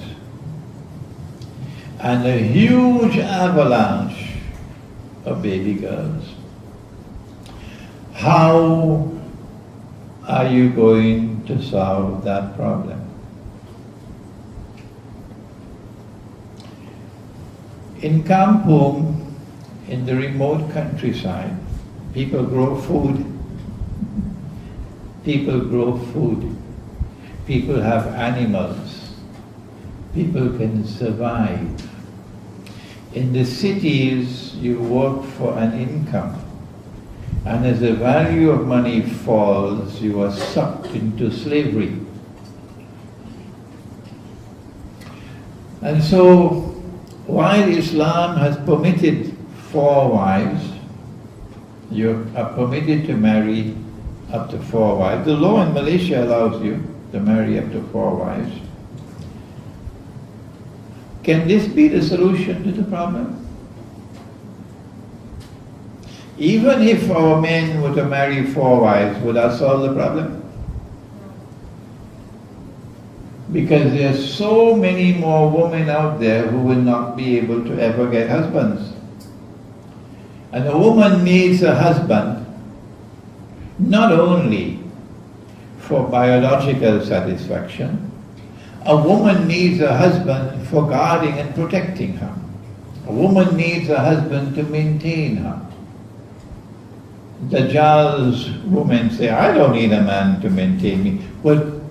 and a huge avalanche of baby girls. How are you going to solve that problem? In Kampung, in the remote countryside, people grow food. People grow food. People have animals. People can survive. In the cities, you work for an income. And as the value of money falls, you are sucked into slavery. And so, while Islam has permitted 4 wives, you are permitted to marry up to 4 wives. The law in Malaysia allows you to marry up to 4 wives. Can this be the solution to the problem? Even if our men were to marry 4 wives, would that solve the problem? Because there are so many more women out there who will not be able to ever get husbands. And a woman needs a husband not only for biological satisfaction. A woman needs a husband for guarding and protecting her. A woman needs a husband to maintain her. Dajjal's women say, I don't need a man to maintain me. Well,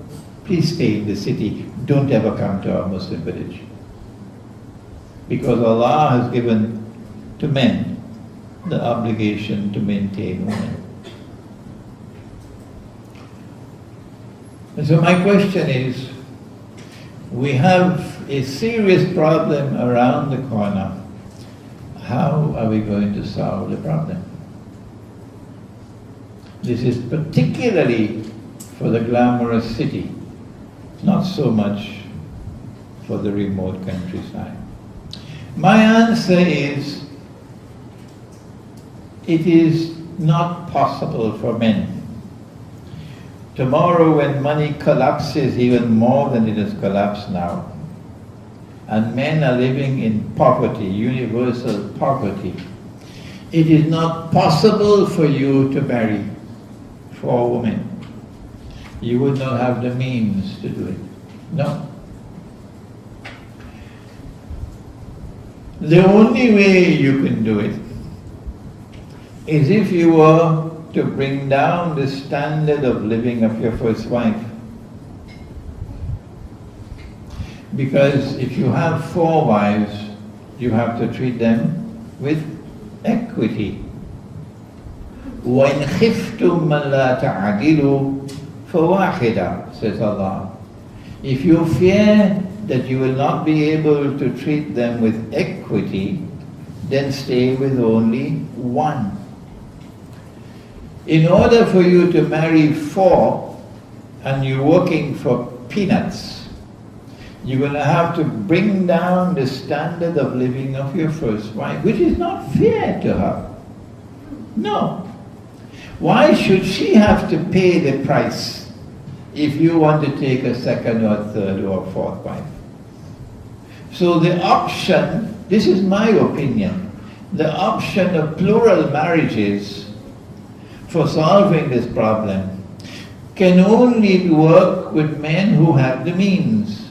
please stay in the city. Don't ever come to our Muslim village. Because Allah has given to men the obligation to maintain women. And so my question is, we have a serious problem around the corner. How are we going to solve the problem? This is particularly for the glamorous city, not so much for the remote countryside. My answer is, it is not possible for men. Tomorrow when money collapses even more than it has collapsed now, and men are living in poverty, universal poverty, it is not possible for you to marry 4 women. You would not have the means to do it. No. The only way you can do it is if you were to bring down the standard of living of your first wife. Because if you have 4 wives, you have to treat them with equity. وَإِنْ خِفْتُمْ مَنْ لَا تَعْدِلُوا فَوَاحِدًا, says Allah. If you fear that you will not be able to treat them with equity, then stay with only 1. In order for you to marry 4 and you're working for peanuts, you're going to have to bring down the standard of living of your first wife, which is not fair to her. No. Why should she have to pay the price if you want to take a 2nd or 3rd or 4th wife? So the option, this is my opinion, the option of plural marriages for solving this problem can only work with men who have the means.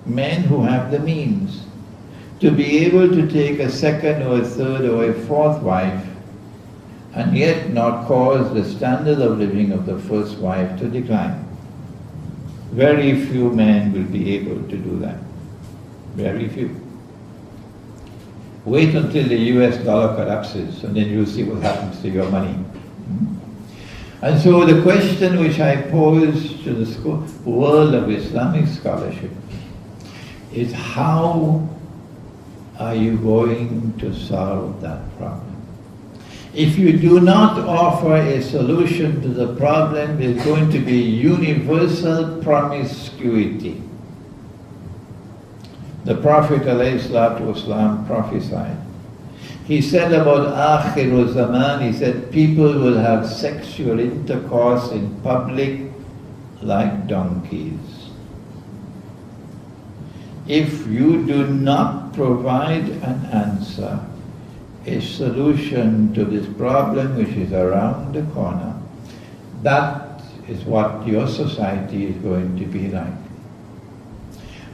Men who have the means to be able to take a 2nd or a 3rd or a 4th wife and yet not cause the standard of living of the first wife to decline. Very few men will be able to do that. Very few. Wait until the US dollar collapses and then you'll see what happens to your money. And so the question which I pose to the world of Islamic scholarship is, how are you going to solve that problem? If you do not offer a solution to the problem, there's going to be universal promiscuity. The Prophet ﷺ prophesied. He said about Akhiru Zaman, he said people will have sexual intercourse in public like donkeys. If you do not provide an answer, a solution to this problem which is around the corner, that is what your society is going to be like.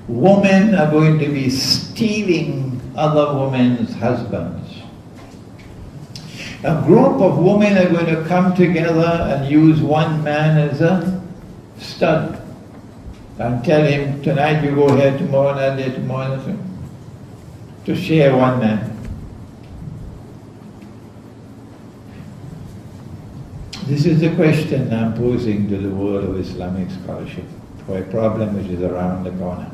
Women are going to be stealing other women's husbands. A group of women are going to come together and use one man as a stud and tell him, tonight you go here, tomorrow night there, tomorrow night, to share one man. This is the question I'm posing to the world of Islamic scholarship for a problem which is around the corner.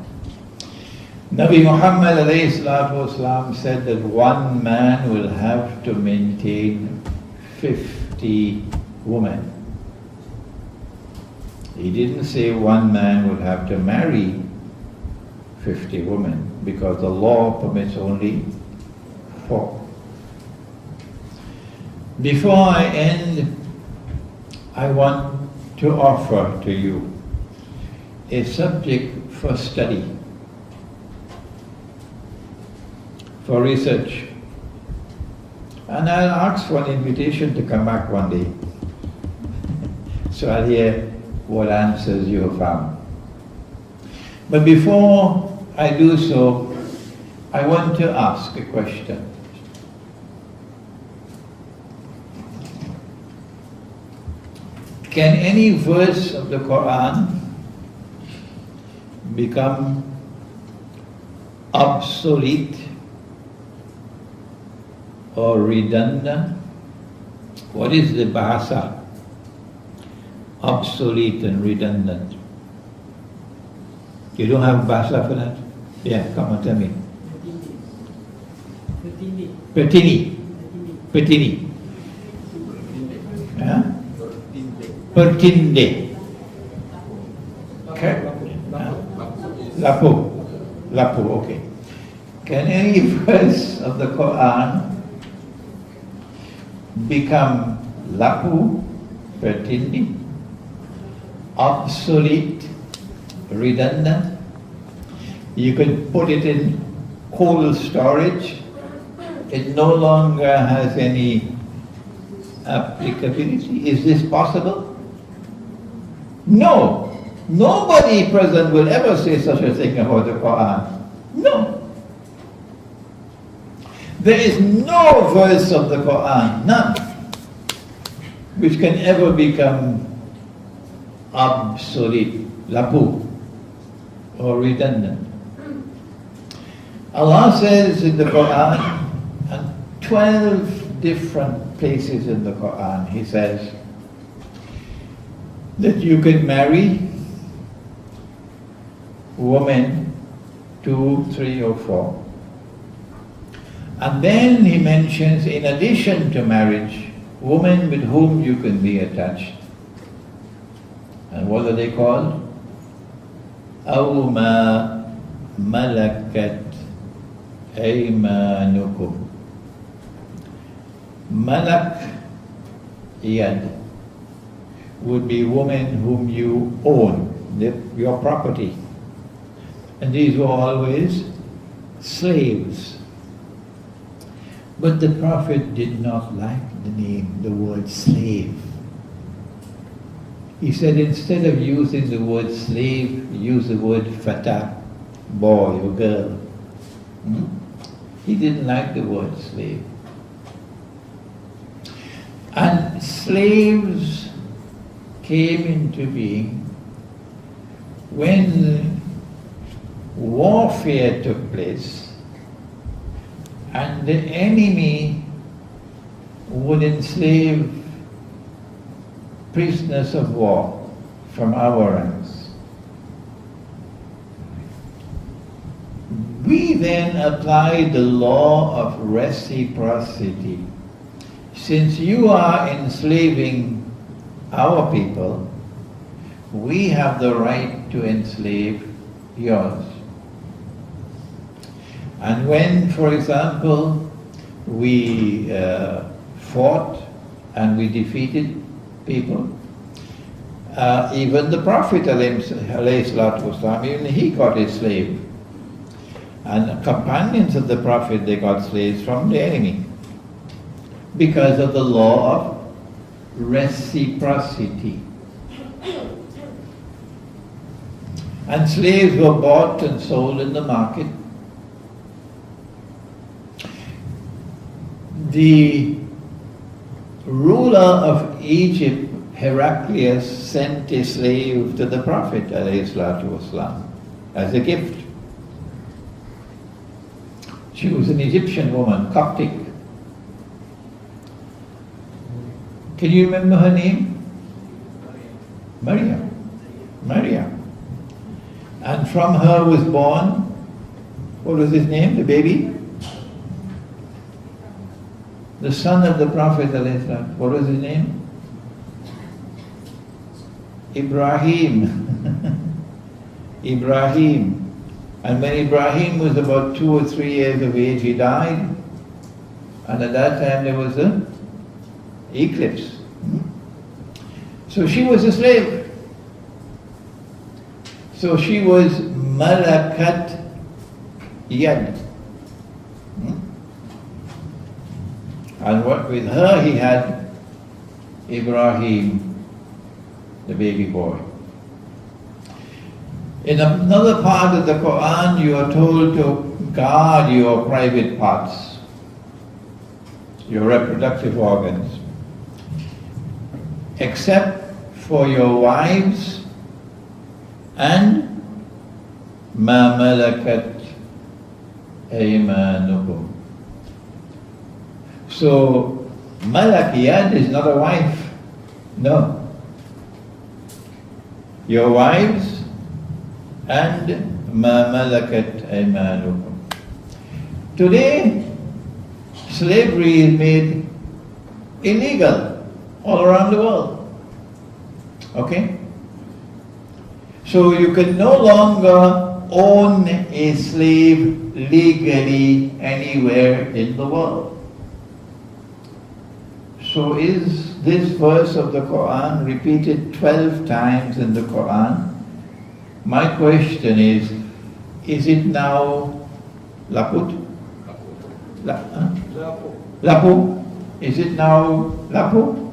Nabi Muhammad ﷺ said that one man will have to maintain 50 women. He didn't say one man would have to marry 50 women, because the law permits only 4. Before I end, I want to offer to you a subject for study, for research. And I'll ask for an invitation to come back one day, so I'll hear what answers you have found. But before I do so, I want to ask a question. Can any verse of the Quran become obsolete or redundant? What is the bahasa? Obsolete and redundant. You don't have bahasa for that? Yeah, come on, tell me. Pertini. Pertini. Huh? Pertinde. Okay. Lapu. Lapu, okay. Can any verse of the Quran become lapu, pertindi, obsolete, redundant? You could put it in cold storage. It no longer has any applicability. Is this possible? No. Nobody present will ever say such a thing about the Quran. No. There is no verse of the Quran, none, which can ever become obsolete, lapu, or redundant. Allah says in the Quran, and 12 different places in the Quran, He says that you can marry women 2, 3, or 4. And then He mentions, in addition to marriage, women with whom you can be attached. And what are they called? أَوْ مَا مَلَكَتْ أَيْمَانُكُمْ. Malak yad would be women whom you own, your property. And these were always slaves. But the Prophet did not like the name, the word slave. He said, instead of using the word slave, use the word fata, boy or girl. He didn't like the word slave. And slaves came into being when warfare took place and the enemy would enslave prisoners of war from our ranks. We then applied the law of reciprocity. Since you are enslaving our people, we have the right to enslave yours. And when, for example, we fought and we defeated people. Even the Prophet ﷺ, even he got a slave. And companions of the Prophet, they got slaves from the enemy because of the law of reciprocity. And slaves were bought and sold in the market. The ruler of Egypt, Heraclius, sent a slave to the Prophet ﷺ as a gift. She was an Egyptian woman, Coptic. Can you remember her name? Maryam. Maryam. And from her was born, what was his name, the baby? The son of the Prophet ﷺ. What was his name? Ibrahim. Ibrahim. And when Ibrahim was about 2 or 3 years of age, he died. And at that time there was an eclipse. So she was a slave. So she was Malakat Yad. And what with her he had Ibrahim, the baby boy. In another part of the Quran, you are told to guard your private parts, your reproductive organs, except for your wives and ma malakat aymanukum. So, malakiyad is not a wife. No. Your wives and ma malakat aymanukum. Today, slavery is made illegal all around the world. Okay? So you can no longer own a slave legally anywhere in the world. So is this verse of the Quran repeated 12 times in the Quran? My question is it now laput? Lapu? Is it now lapu?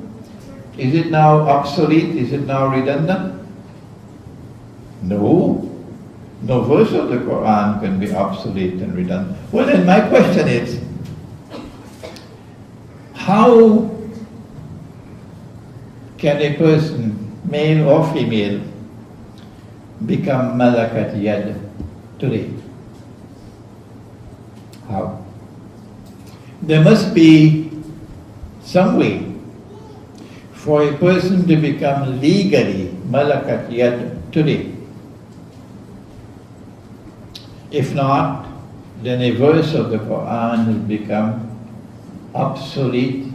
Is it now obsolete? Is it now redundant? No. No verse of the Quran can be obsolete and redundant. Well then my question is, how can a person, male or female, become malakat yad today? How? There must be some way for a person to become legally malakat yad today. If not, then a verse of the Quran will become obsolete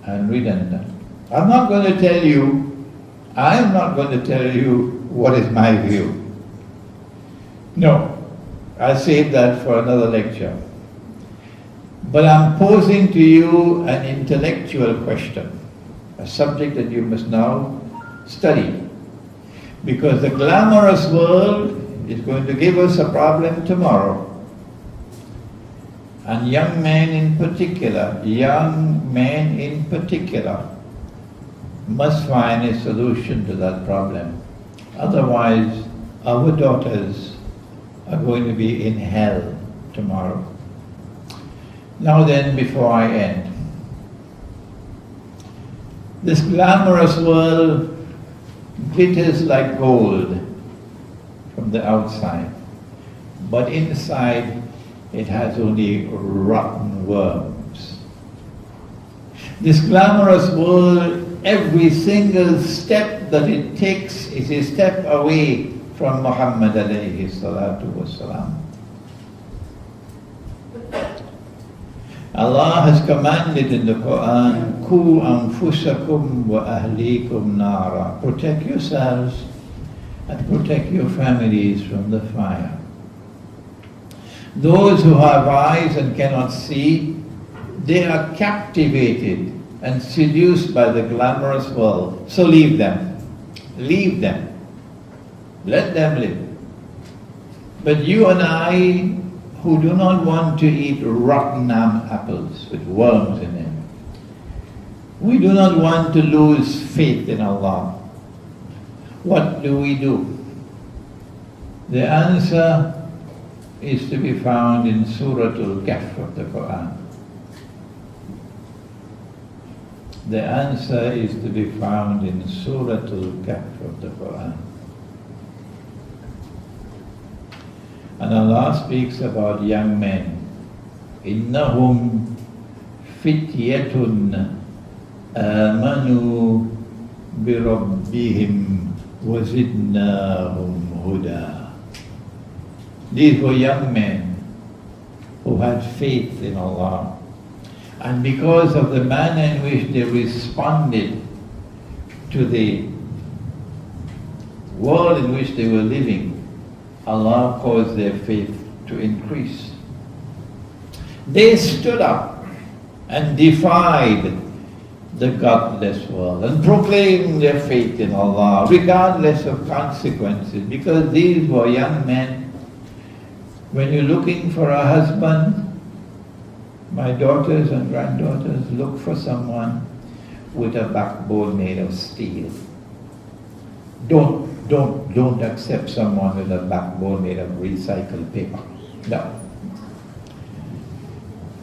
and redundant. I'm not going to tell you what is my view. No, I'll save that for another lecture. But I'm posing to you an intellectual question, a subject that you must now study. Because the glamorous world is going to give us a problem tomorrow. And young men in particular must find a solution to that problem. Otherwise, our daughters are going to be in hell tomorrow. Now then, before I end, this glamorous world glitters like gold from the outside, but inside it has only rotten worms. This glamorous world, every single step that it takes is a step away from Muhammad alayhi salatu wasalam. Allah has commanded in the Quran, Ku anfusakum wa ahlikum nara. Protect yourselves and protect your families from the fire. Those who have eyes and cannot see, They are captivated and seduced by the glamorous world. So leave them. Leave them. Let them live. But you and I, who do not want to eat rotten apples with worms in them, we do not want to lose faith in Allah. What do? The answer is to be found in Surah Al-Kahf of the Quran. The answer is to be found in Surah Al-Kahf of the Quran. And Allah speaks about young men. إِنَّهُمْ فِتْيَةٌ آمَنُوا بِرَبِّهِمْ وَزِدْنَاهُمْ هُدًى. These were young men who had faith in Allah. And because of the manner in which they responded to the world in which they were living, Allah caused their faith to increase. They stood up and defied the godless world and proclaimed their faith in Allah regardless of consequences, because these were young men. When you're looking for a husband, my daughters and granddaughters, look for someone with a backbone made of steel. Don't accept someone with a backbone made of recycled paper. No.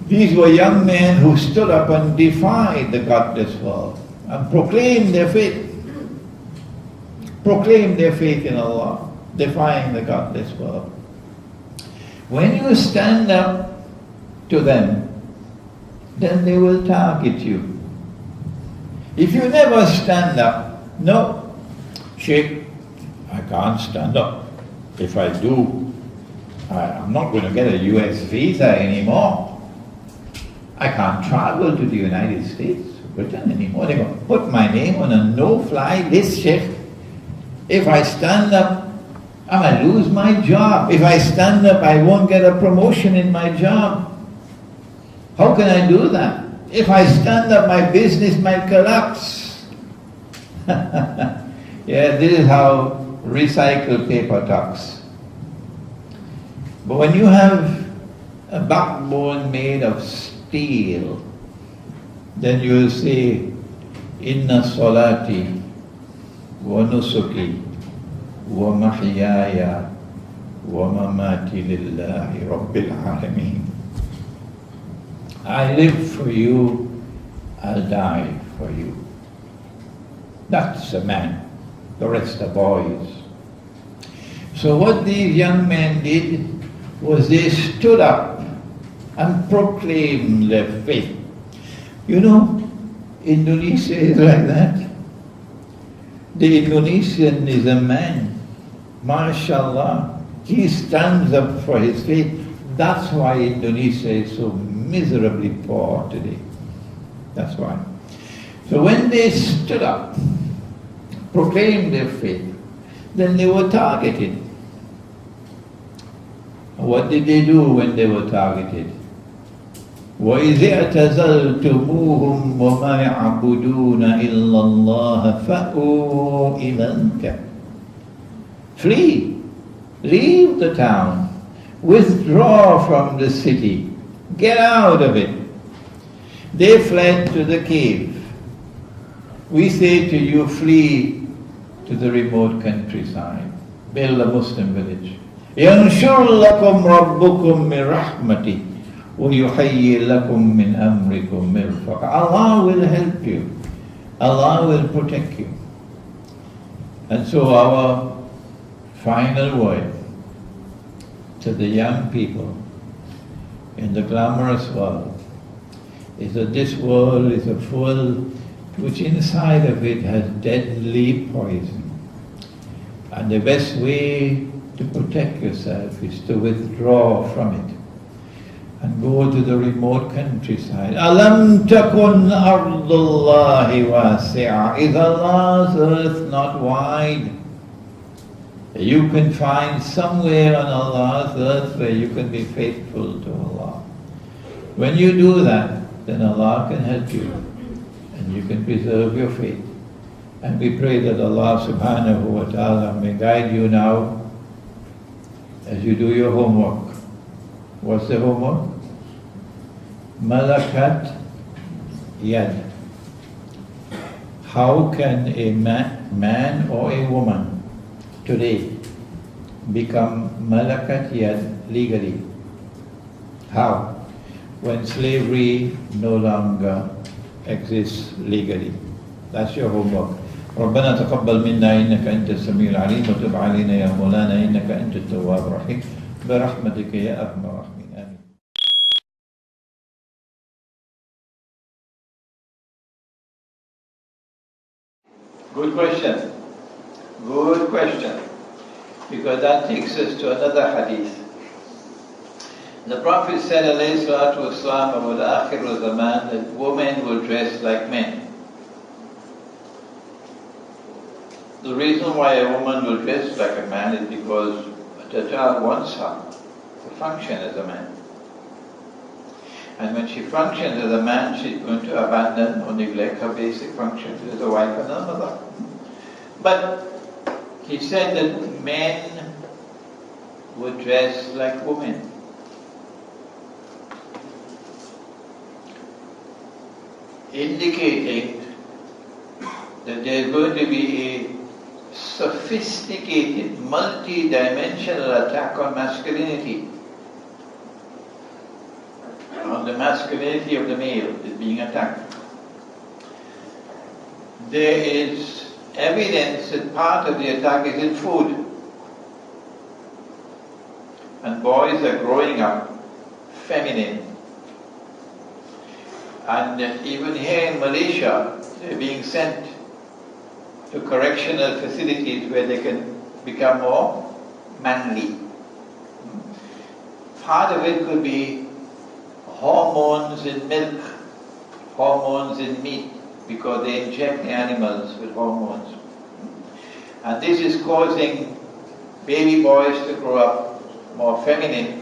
These were young men who stood up and defied the godless world and proclaimed their faith. Proclaimed their faith in Allah, defying the godless world. When you stand up to them, then they will target you. If you never stand up, no, Sheikh, I can't stand up. If I do, I'm not going to get a US visa anymore. I can't travel to the United States, Britain anymore. They're going to put my name on a no-fly list, Sheikh. If I stand up, I might lose my job. If I stand up, I won't get a promotion in my job. How can I do that? If I stand up, my business might collapse. Yeah, this is how recycled paper talks. But when you have a backbone made of steel, then you will say, Inna salati wa nusuki wa mahyaya wa mamati lillahi rabbil alameen. I live for you, I'll die for you. That's a man. The rest are boys. So what these young men did was they stood up and proclaimed their faith. You know, Indonesia is like that. The Indonesian is a man. MashaAllah. He stands up for his faith. That's why Indonesia is so miserably poor today. That's why. So when they stood up, proclaimed their faith, then they were targeted. What did they do when they were targeted? وَإِذِ اعْتَزَلْتُمُوهُمْ وَمَا يَعْبُدُونَ إِلَّا اللَّهَ فَأْوُوا إِلَى الْكَهْفِ. Flee. Leave the town. Withdraw from the city. Get out of it. They fled to the cave. We say to you, flee to the remote countryside. Build a Muslim village. يَنْشُرْ لَكُمْ رَبُّكُمْ مِنْ رَحْمَتِهِ وَيُحَيِّي لَكُمْ مِنْ أَمْرِكُمْ مِرْفَقًا. Allah will help you. Allah will protect you. And so our final word to the young people in the glamorous world is that this world is a world which inside of it has deadly poison. And the best way to protect yourself is to withdraw from it and go to the remote countryside. Alam takun ardullahi wasi'a. Is Allah's earth not wide? You can find somewhere on Allah's earth where you can be faithful to Allah. When you do that, then Allah can help you and you can preserve your faith. And we pray that Allah subhanahu wa ta'ala may guide you now as you do your homework. What's the homework? Malakat yad. How can a man or a woman today become malakat yad legally? How? When slavery no longer exists legally. That's your homework. ربنا تقبل منا إنك أنت السميع العليم وتب علينا يا مولانا إنك أنت التواب الرحيم برحمتك يا أرحم الراحمين آمين. Good question. Good question. Because that takes us to another hadith. The Prophet said, alayhi salatu wasalam, about akhir zaman, that women will dress like men. The reason why a woman will dress like a man is because the child wants her to function as a man. And when she functions as a man, she's going to abandon or neglect her basic functions as a wife and a mother. But he said that men would dress like women. Indicating that there's going to be a sophisticated, multi-dimensional attack on masculinity. On the masculinity of the male is being attacked. There is evidence that part of the attack is in food. And boys are growing up feminine. And even here in Malaysia, they're being sent to correctional facilities where they can become more manly. Part of it could be hormones in milk, hormones in meat, because they inject the animals with hormones. And this is causing baby boys to grow up more feminine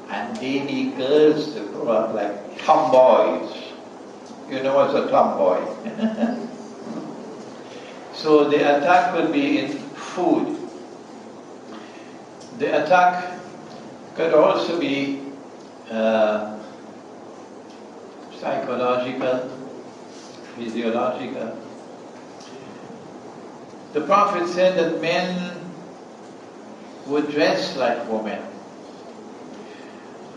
and baby girls to grow up like tomboys. You know what's a tomboy? So the attack will be in food. The attack could also be psychological, physiological. The Prophet said that men would dress like women.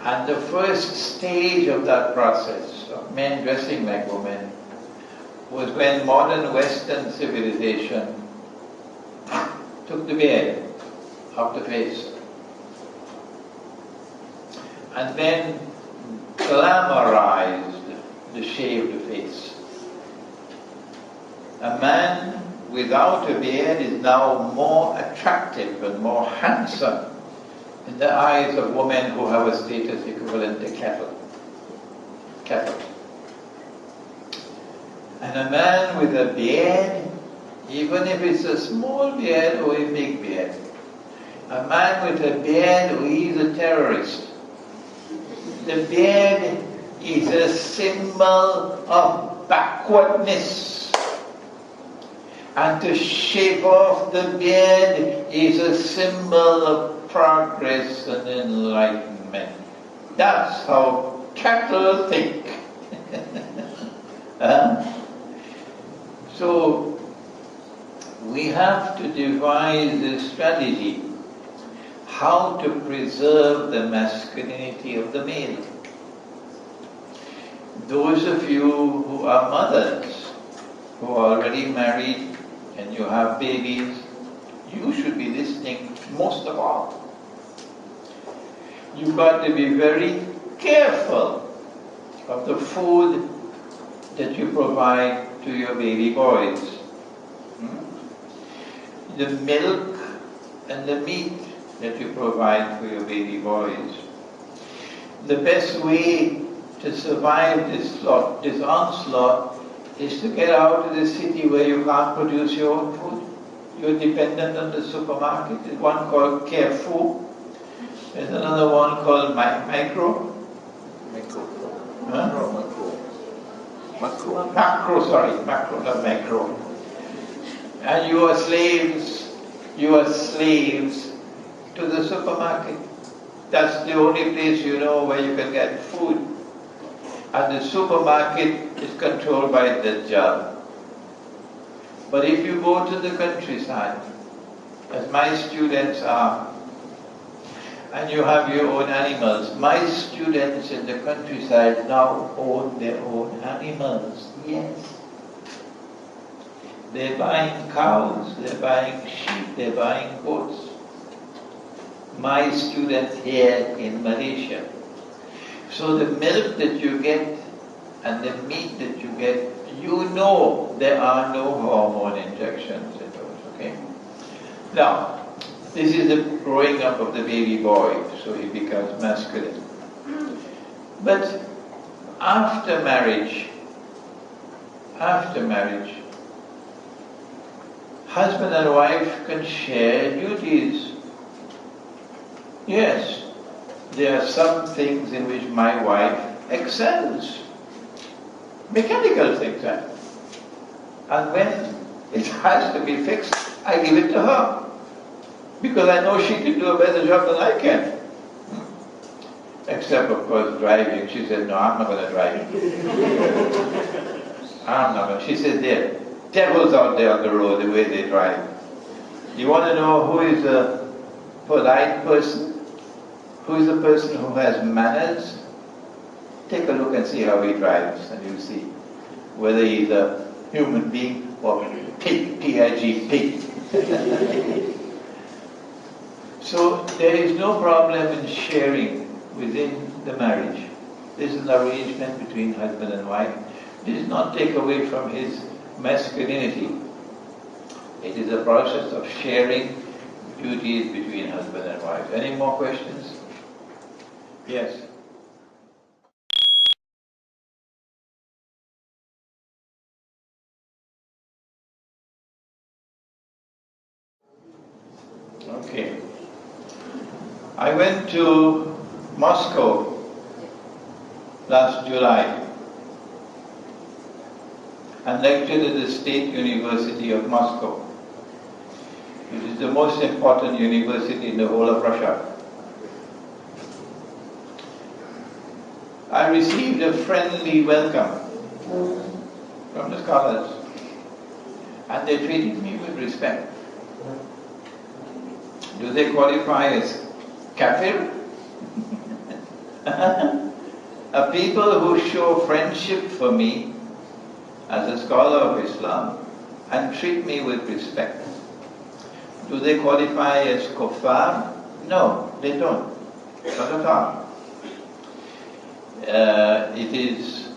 And the first stage of that process of men dressing like women was when modern Western civilization took the beard off the face and then glamorized the shaved face. A man without a beard is now more attractive and more handsome in the eyes of women who have a status equivalent to cattle. And a man with a beard, even if it's a small beard or a big beard, a man with a beard, he's a terrorist. The beard is a symbol of backwardness. And to shave off the beard is a symbol of progress and enlightenment. That's how cattle think. So we have to devise a strategy how to preserve the masculinity of the male. Those of you who are mothers, who are already married and you have babies, you should be listening most of all. You've got to be very careful of the food that you provide to your baby boys. The milk and the meat that you provide for your baby boys. The best way to survive this onslaught is to get out of the city where you can't produce your own food. You're dependent on the supermarket. There's one called Carrefour. There's another one called Micro. macro, not macro. And you are slaves to the supermarket. That's the only place you know where you can get food. And the supermarket is controlled by Dajjal. But if you go to the countryside, as my students are, and you have your own animals, my students in the countryside now own their own animals. Yes. They're buying cows, they're buying sheep, they're buying goats. My students here in Malaysia. So the milk that you get and the meat that you get, you know there are no hormone injections in those, okay? Now, this is the growing up of the baby boy, so he becomes masculine. But after marriage, husband and wife can share duties. Yes, there are some things in which my wife excels. Mechanical things, eh? And when it has to be fixed, I give it to her. Because I know she can do a better job than I can. Except, of course, driving. She said, no, I'm not going to drive. I'm not going to. She said, there, devils out there on the road, the way they drive. You want to know who is a polite person? Who is a person who has manners? Take a look and see how he drives, and you'll see whether he's a human being or pig, P-I-G, pig. So there is no problem in sharing within the marriage. This is an arrangement between husband and wife. It does not take away from his masculinity. It is a process of sharing duties between husband and wife. Any more questions? Yes. Okay. I went to Moscow last July and lectured at the State University of Moscow, which is the most important university in the whole of Russia. I received a friendly welcome from the scholars, and they treated me with respect. Do they qualify as kafir? A people who show friendship for me as a scholar of Islam and treat me with respect. Do they qualify as kuffar? No, they don't. Not at all. It is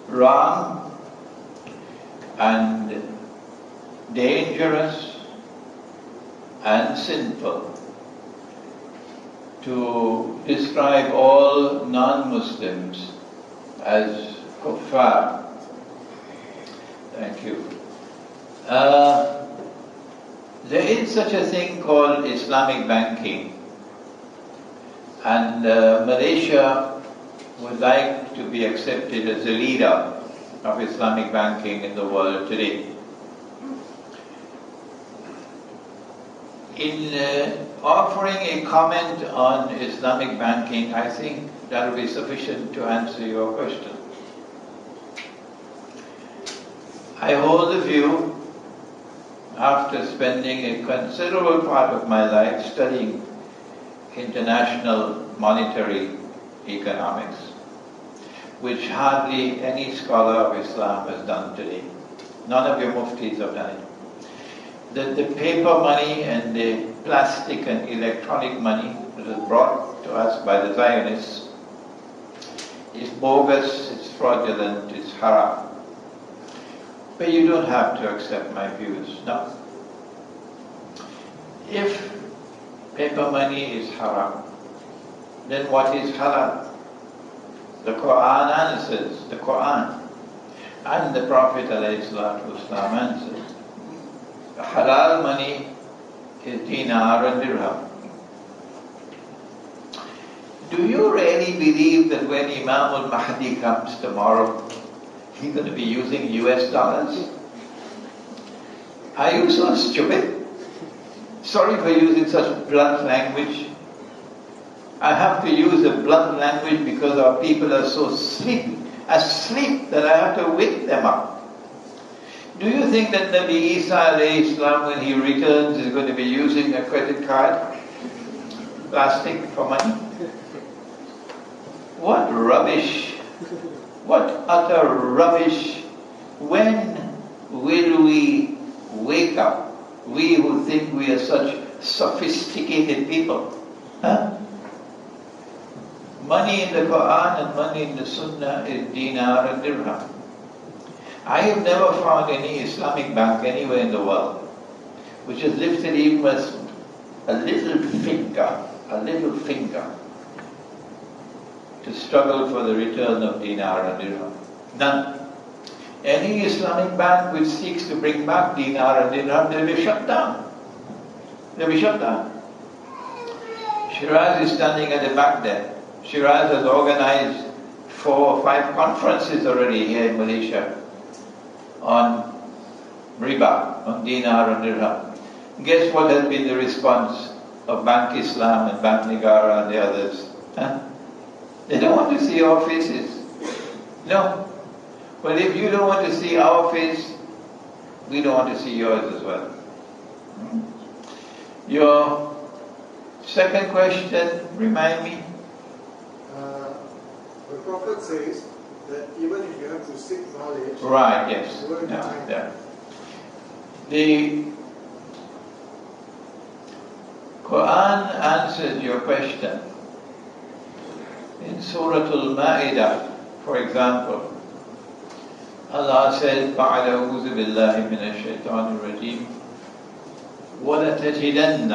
wrong and dangerous and sinful to describe all non-Muslims as kuffar. Thank you. There is such a thing called Islamic banking, and Malaysia would like to be accepted as the leader of Islamic banking in the world today. In offering a comment on Islamic banking, I think that will be sufficient to answer your question. I hold the view, after spending a considerable part of my life studying international monetary economics, which hardly any scholar of Islam has done today. None of your muftis have done it. That the paper money and the plastic and electronic money that is brought to us by the Zionists is bogus, it's fraudulent, it's haram. But you don't have to accept my views, no. If paper money is haram, then what is halal? The Quran answers, the Quran. And the Prophet ﷺ answers. The halal money is dinar and dirham. Do you really believe that when Imam al-Mahdi comes tomorrow, He's going to be using US dollars? Are you so stupid? Sorry for using such blunt language. I have to use a blunt language because our people are so asleep that I have to wake them up. Do you think that Nabi Isa alayhi salam, when he returns, is going to be using a credit card? Plastic for money? What rubbish! What utter rubbish! When will we wake up? We who think we are such sophisticated people. Huh? Money in the Quran and money in the Sunnah is dinar and dirham. I have never found any Islamic bank anywhere in the world which has lifted even a little finger to struggle for the return of dinar and dirham. None. Any Islamic bank which seeks to bring back dinar and dirham, they'll be shut down. They'll be shut down. Shiraz is standing at the back there. Shiraz has organized 4 or 5 conferences already here in Malaysia on riba, on dinar and dirham. Guess what has been the response of Bank Islam and Bank Negara and the others? Huh? They don't want to see our faces. No. But if you don't want to see our face, we don't want to see yours as well. Your second question, remind me. The Prophet says that even if you have to seek knowledge, right, yes. Yeah. The Quran answers your question. In Surah Al-Ma'idah, for example, Allah says, بَعْدَ أَعُوذُ بِاللَّهِ مِنَ الشَّيْطَانِ الرَّجِيمِ وَلَتَجِدَنَّ,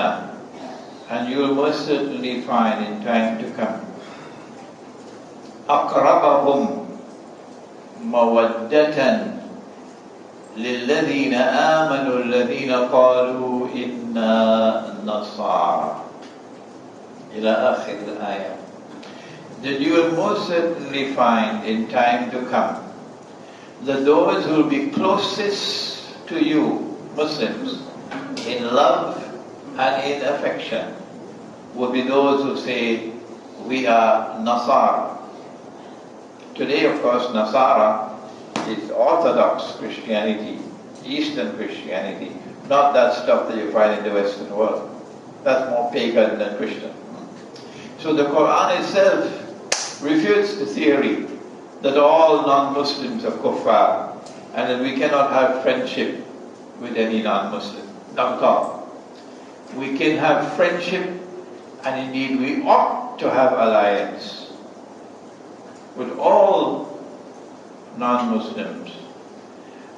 and you will most certainly find in time to come, أَقْرَبَهُمْ مَوَدَّةً لِلَّذِينَ آمَنُوا الَّذِينَ قَالُوا إِنَّا نَصَارَى إلى آخر الآية. That you will most certainly find in time to come that those who will be closest to you, Muslims, in love and in affection, will be those who say, we are Nasara. Today, of course, Nasara is Orthodox Christianity, Eastern Christianity, not that stuff that you find in the Western world. That's more pagan than Christian. So the Quran itself refutes the theory that all non-Muslims are kuffar and that we cannot have friendship with any non-Muslim. Not at all. We can have friendship, and indeed we ought to have alliance with all non-Muslims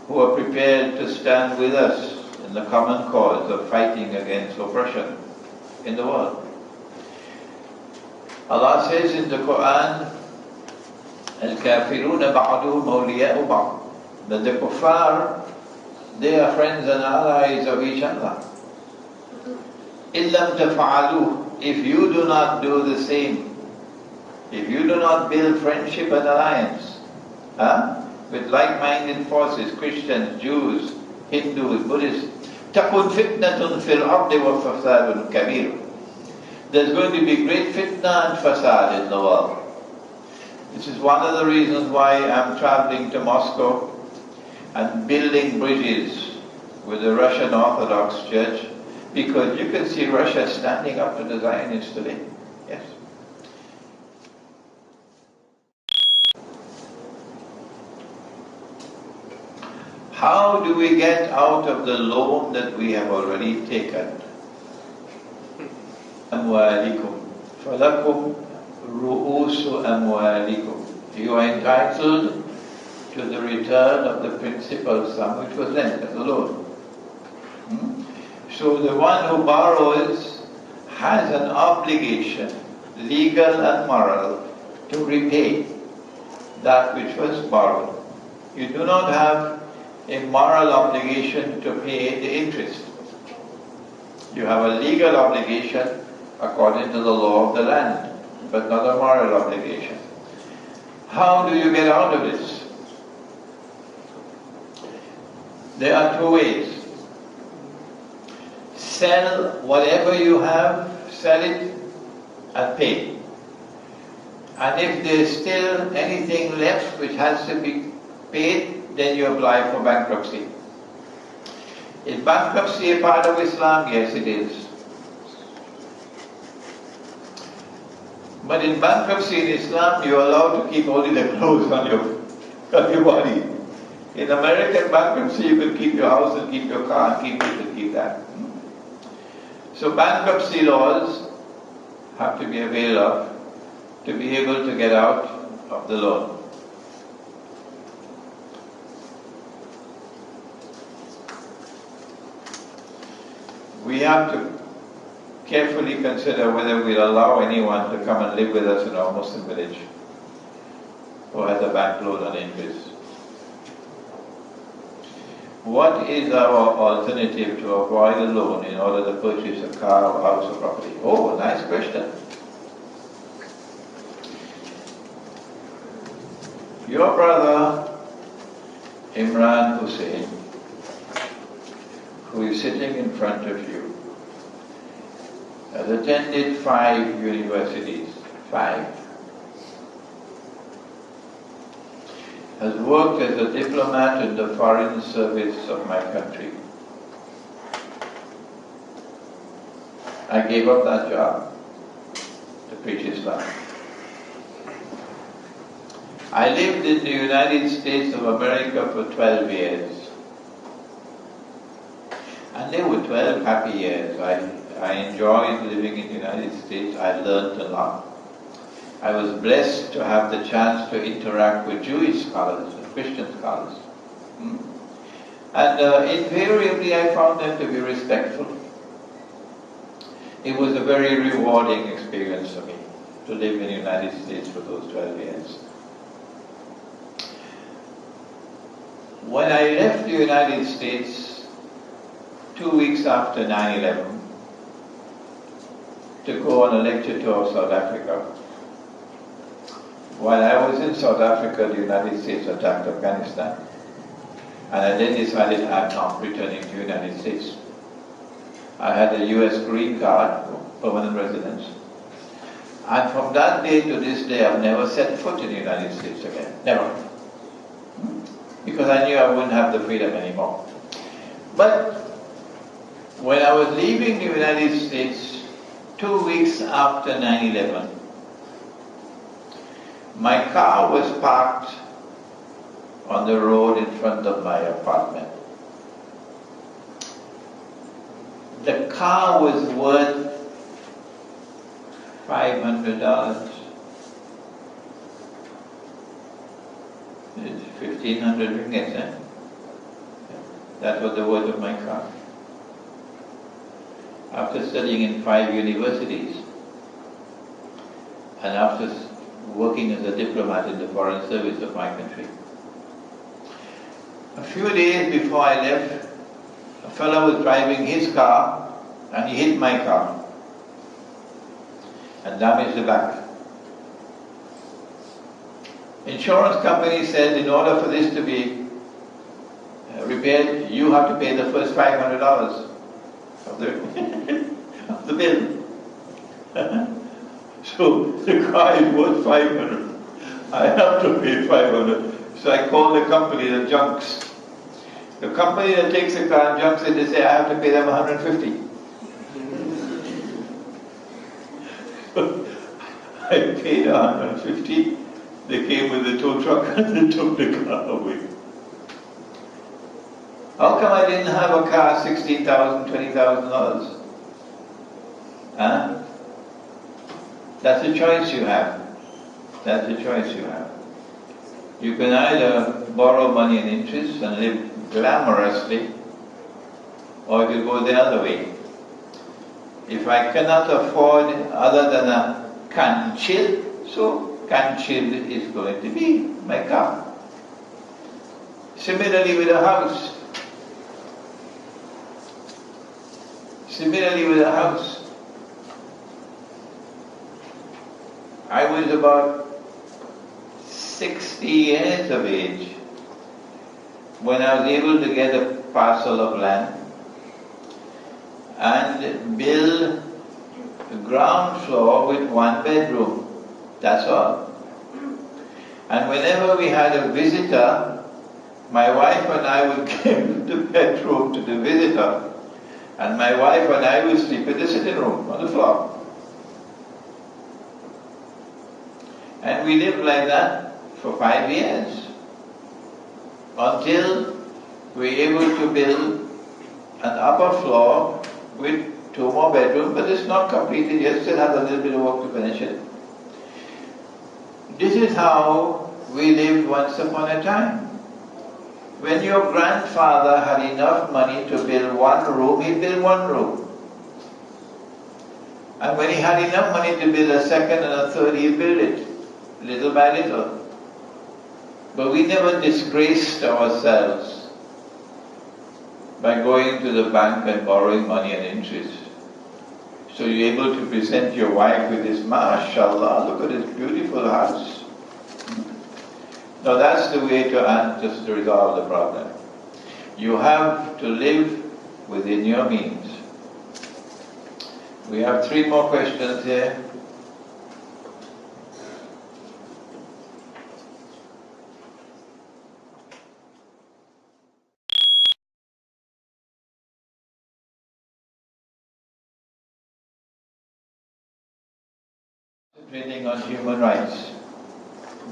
who are prepared to stand with us in the common cause of fighting against oppression in the world. Allah says in the Quran, Al-Kafiruna ba'duhum awliya'u ba'd, that the kuffar, they are friends and allies of each other. إِلَّمْ تَفْعَلُوهُ, if you do not do the same, if you do not build friendship and alliance with like-minded forces, Christians, Jews, Hindus, Buddhists, تَكُنْ فِتْنَةٌ فِي الْأَرْضِ وَفَسَادٌ كَبِيرٌ. There's going to be great fitna and fasad in the world. This is one of the reasons why I'm traveling to Moscow and building bridges with the Russian Orthodox Church, because you can see Russia standing up to the Zionists today. Yes. How do we get out of the loan that we have already taken? أموالكم فلكم رؤوس أموالكم. You are entitled to the return of the principal sum which was lent as a loan. So the one who borrows has an obligation, legal and moral, to repay that which was borrowed. You do not have a moral obligation to pay the interest. You have a legal obligation according to the law of the land, but not a moral obligation. How do you get out of this? There are two ways. Sell whatever you have, sell it and pay. And if there's still anything left which has to be paid, then you apply for bankruptcy. Is bankruptcy a part of Islam? Yes, it is. But in bankruptcy in Islam, you're allowed to keep only the clothes on your body. In American bankruptcy, you can keep your house and keep your car and keep this and keep that. So bankruptcy laws have to be availed of to be able to get out of the loan. We have to carefully consider whether we'll allow anyone to come and live with us in our Muslim village who has a bank loan on interest. What is our alternative to avoid a loan in order to purchase a car or house or property? Oh, nice question. Your brother Imran Hosein, who is sitting in front of you, has attended 5 universities. 5. Has worked as a diplomat in the foreign service of my country. I gave up that job to preach Islam. I lived in the United States of America for 12 years. And they were 12 happy years. I enjoyed living in the United States. I learned a lot. I was blessed to have the chance to interact with Jewish scholars and Christian scholars. And invariably I found them to be respectful. It was a very rewarding experience for me to live in the United States for those 12 years. When I left the United States 2 weeks after 9/11 to go on a lecture tour of South Africa, while I was in South Africa, the United States attacked Afghanistan. And I then decided I'm not returning to the United States. I had a US green card, permanent residence. And from that day to this day, I've never set foot in the United States again. Never. Because I knew I wouldn't have the freedom anymore. But when I was leaving the United States 2 weeks after 9/11, my car was parked on the road in front of my apartment. The car was worth $500. It's 1,500 ringgit, eh? That was the worth of my car. After studying in 5 universities, and after working as a diplomat in the foreign service of my country. A few days before I left, a fellow was driving his car and he hit my car and damaged the back. Insurance company said in order for this to be repaired, you have to pay the first $500 of the bill. So the car is worth 500. I have to pay 500. So I call the company that junks. The company that takes the car and junks it, they say I have to pay them 150. I paid 150. They came with the tow truck and they took the car away. How come I didn't have a car $16,000, $20,000? Huh? That's a choice you have. That's a choice you have. You can either borrow money and interest and live glamorously, or you can go the other way. If I cannot afford other than a canchil, so canchil is going to be my car. Similarly with a house. Similarly with a house. I was about 60 years of age when I was able to get a parcel of land and build the ground floor with 1 bedroom. That's all. And whenever we had a visitor, my wife and I would give the bedroom to the visitor, and my wife and I would sleep in the sitting room on the floor. And we lived like that for 5 years, until we were able to build an upper floor with 2 more bedrooms, but it's not completed yet, still has a little bit of work to finish it. This is how we lived once upon a time. When your grandfather had enough money to build 1 room, he built 1 room. And when he had enough money to build a second and a third, he built it, little by little. But we never disgraced ourselves by going to the bank and borrowing money and interest. So you're able to present your wife with this, mashallah, look at this beautiful house. No, that's the way to resolve the problem. You have to live within your means. We have 3 more questions here. Concentrating on human rights,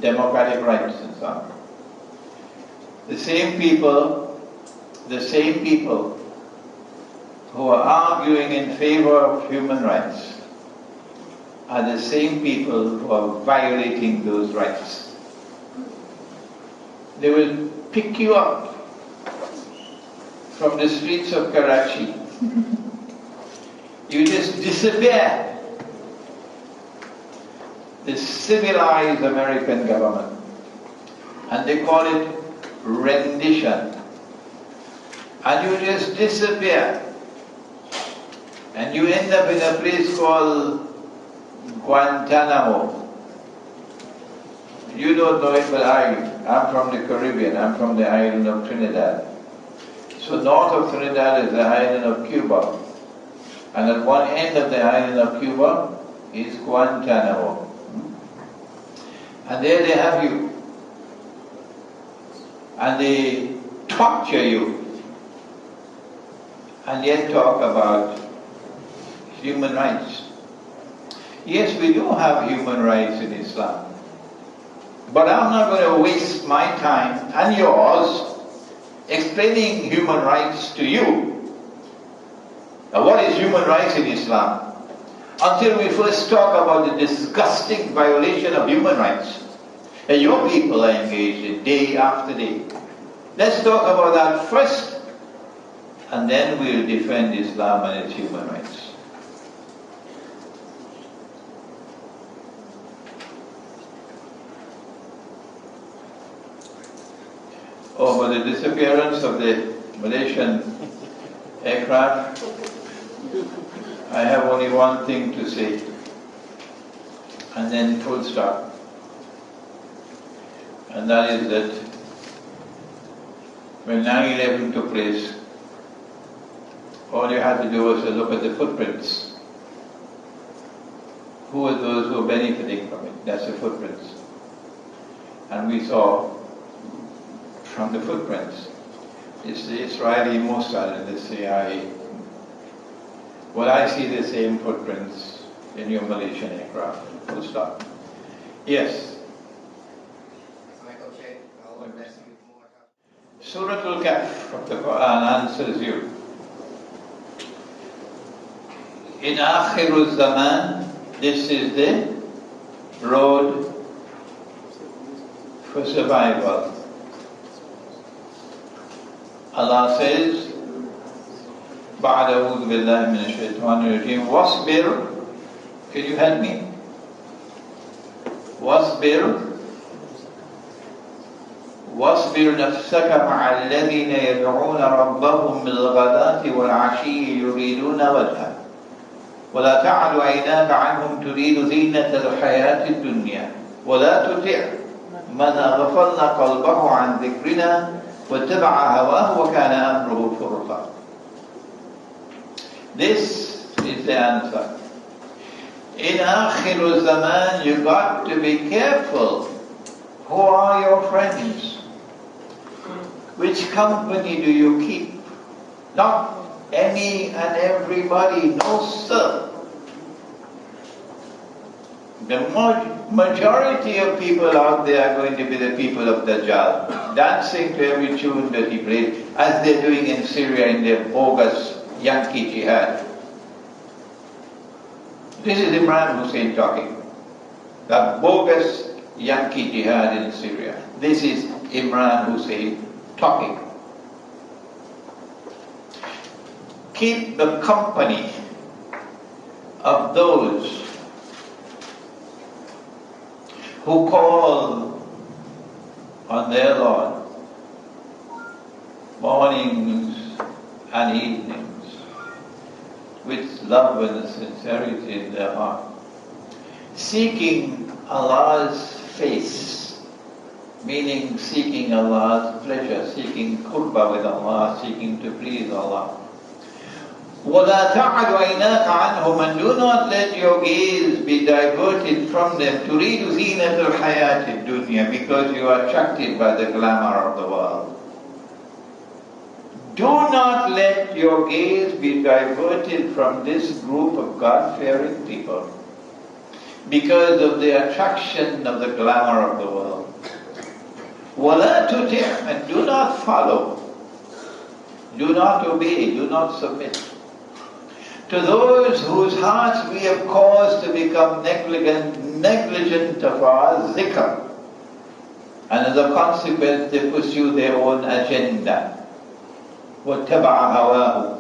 democratic rights and so on. The same people who are arguing in favor of human rights are the same people who are violating those rights. They will pick you up from the streets of Karachi. You just disappear. The civilized American government, and they call it rendition. And you just disappear, and you end up in a place called Guantanamo. You don't know it, but I'm from the Caribbean. I'm from the island of Trinidad. So north of Trinidad is the island of Cuba, and at one end of the island of Cuba is Guantanamo. And there they have you. And they torture you. And yet talk about human rights. Yes, we do have human rights in Islam. But I'm not going to waste my time and yours explaining human rights to you. Now, what is human rights in Islam? Until we first talk about the disgusting violation of human rights that your people are engaged in day after day. Let's talk about that first, and then we'll defend Islam and its human rights. Over the disappearance of the Malaysian aircraft, I have only one thing to say, and then full stop. And that is that when 9/11 took place, all you had to do was to look at the footprints. Who are those who are benefiting from it? That's the footprints. And we saw from the footprints, it's the Israeli Mossad and the CIA. Well, I see the same footprints in your Malaysian aircraft. Full stop. Yes. Surah Al-Kahf of the Quran answers you. In Akhirul Zaman, this is the road for survival. Allah says, بعد أعوذ بالله من الشيطان الرجيم واصبر. Can you help me? واصبر نفسك مع الذين يدعون ربهم بالغداة والعشي يريدون وجهه ولا تعد عيناك عنهم تريد زينة الحياة الدنيا ولا تطع من أغفلنا قلبه عن ذكرنا واتبع هواه وكان أمره فرطا. This is the answer. In Akhir Zaman, you got to be careful. Who are your friends? Which company do you keep? Not any and everybody, no sir. The majority of people out there are going to be the people of Dajjal, dancing to every tune that he plays, as they're doing in Syria in their bogus Yankee jihad. This is Imran Hosein talking. The bogus Yankee jihad in Syria. This is Imran Hosein talking. Keep the company of those who call on their Lord mornings and evenings with love and sincerity in their heart, seeking Allah's face, meaning seeking Allah's pleasure, seeking qurba with Allah, seeking to please Allah. وَلَا تَعَدْ عَيْنَاكَ عَنْهُمْ, and do not let your gaze be diverted from them. تُرِيدُ زِينَةَ الْحَيَاةِ الدُّنْيَا, because you are attracted by the glamour of the world. Do not let your gaze be diverted from this group of God-fearing people because of the attraction of the glamour of the world. وَلَا تُطِعْ, and do not follow, do not obey, do not submit to those whose hearts we have caused to become negligent of our zikr, and as a consequence they pursue their own agenda. وَاتَّبَعَ هَوَاهُ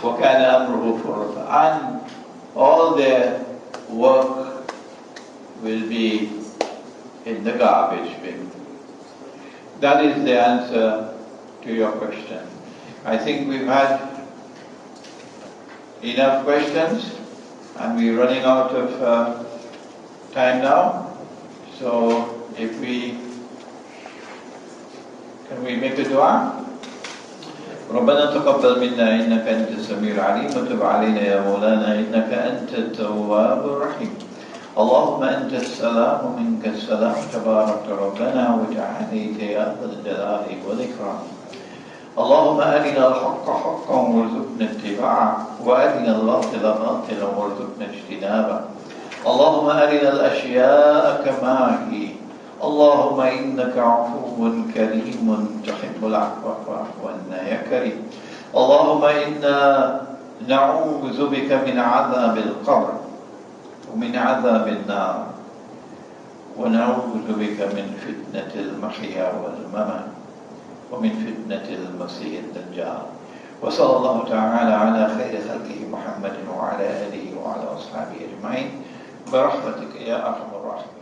وَكَانَ أَمْرُهُ فُرُطًا, and all their work will be in the garbage bin. That is the answer to your question. I think we've had enough questions and we're running out of time now. So if can we make a dua? ربنا تقبل منا إنك أنت السميع العليم وتب علينا يا مولانا إنك أنت التواب الرحيم. اللهم أنت السلام ومنك السلام تبارك ربنا وتعاليت يا ذا الجلال والإكرام. اللهم أرنا الحق حقا وارزقنا اتباعه وأرنا الباطل باطلا وارزقنا اجتنابه. اللهم أرنا الأشياء كما هي. اللهم إنك عفو كريم تحب العفو فاعف عنا يا كريم. اللهم إنا نعوذ بك من عذاب القبر ومن عذاب النار ونعوذ بك من فتنة المحيا والممات ومن فتنة المسيح الدجال. وصلى الله تعالى على خير خلقه محمد وعلى آله وعلى أصحابه أجمعين برحمتك يا أرحم الراحمين.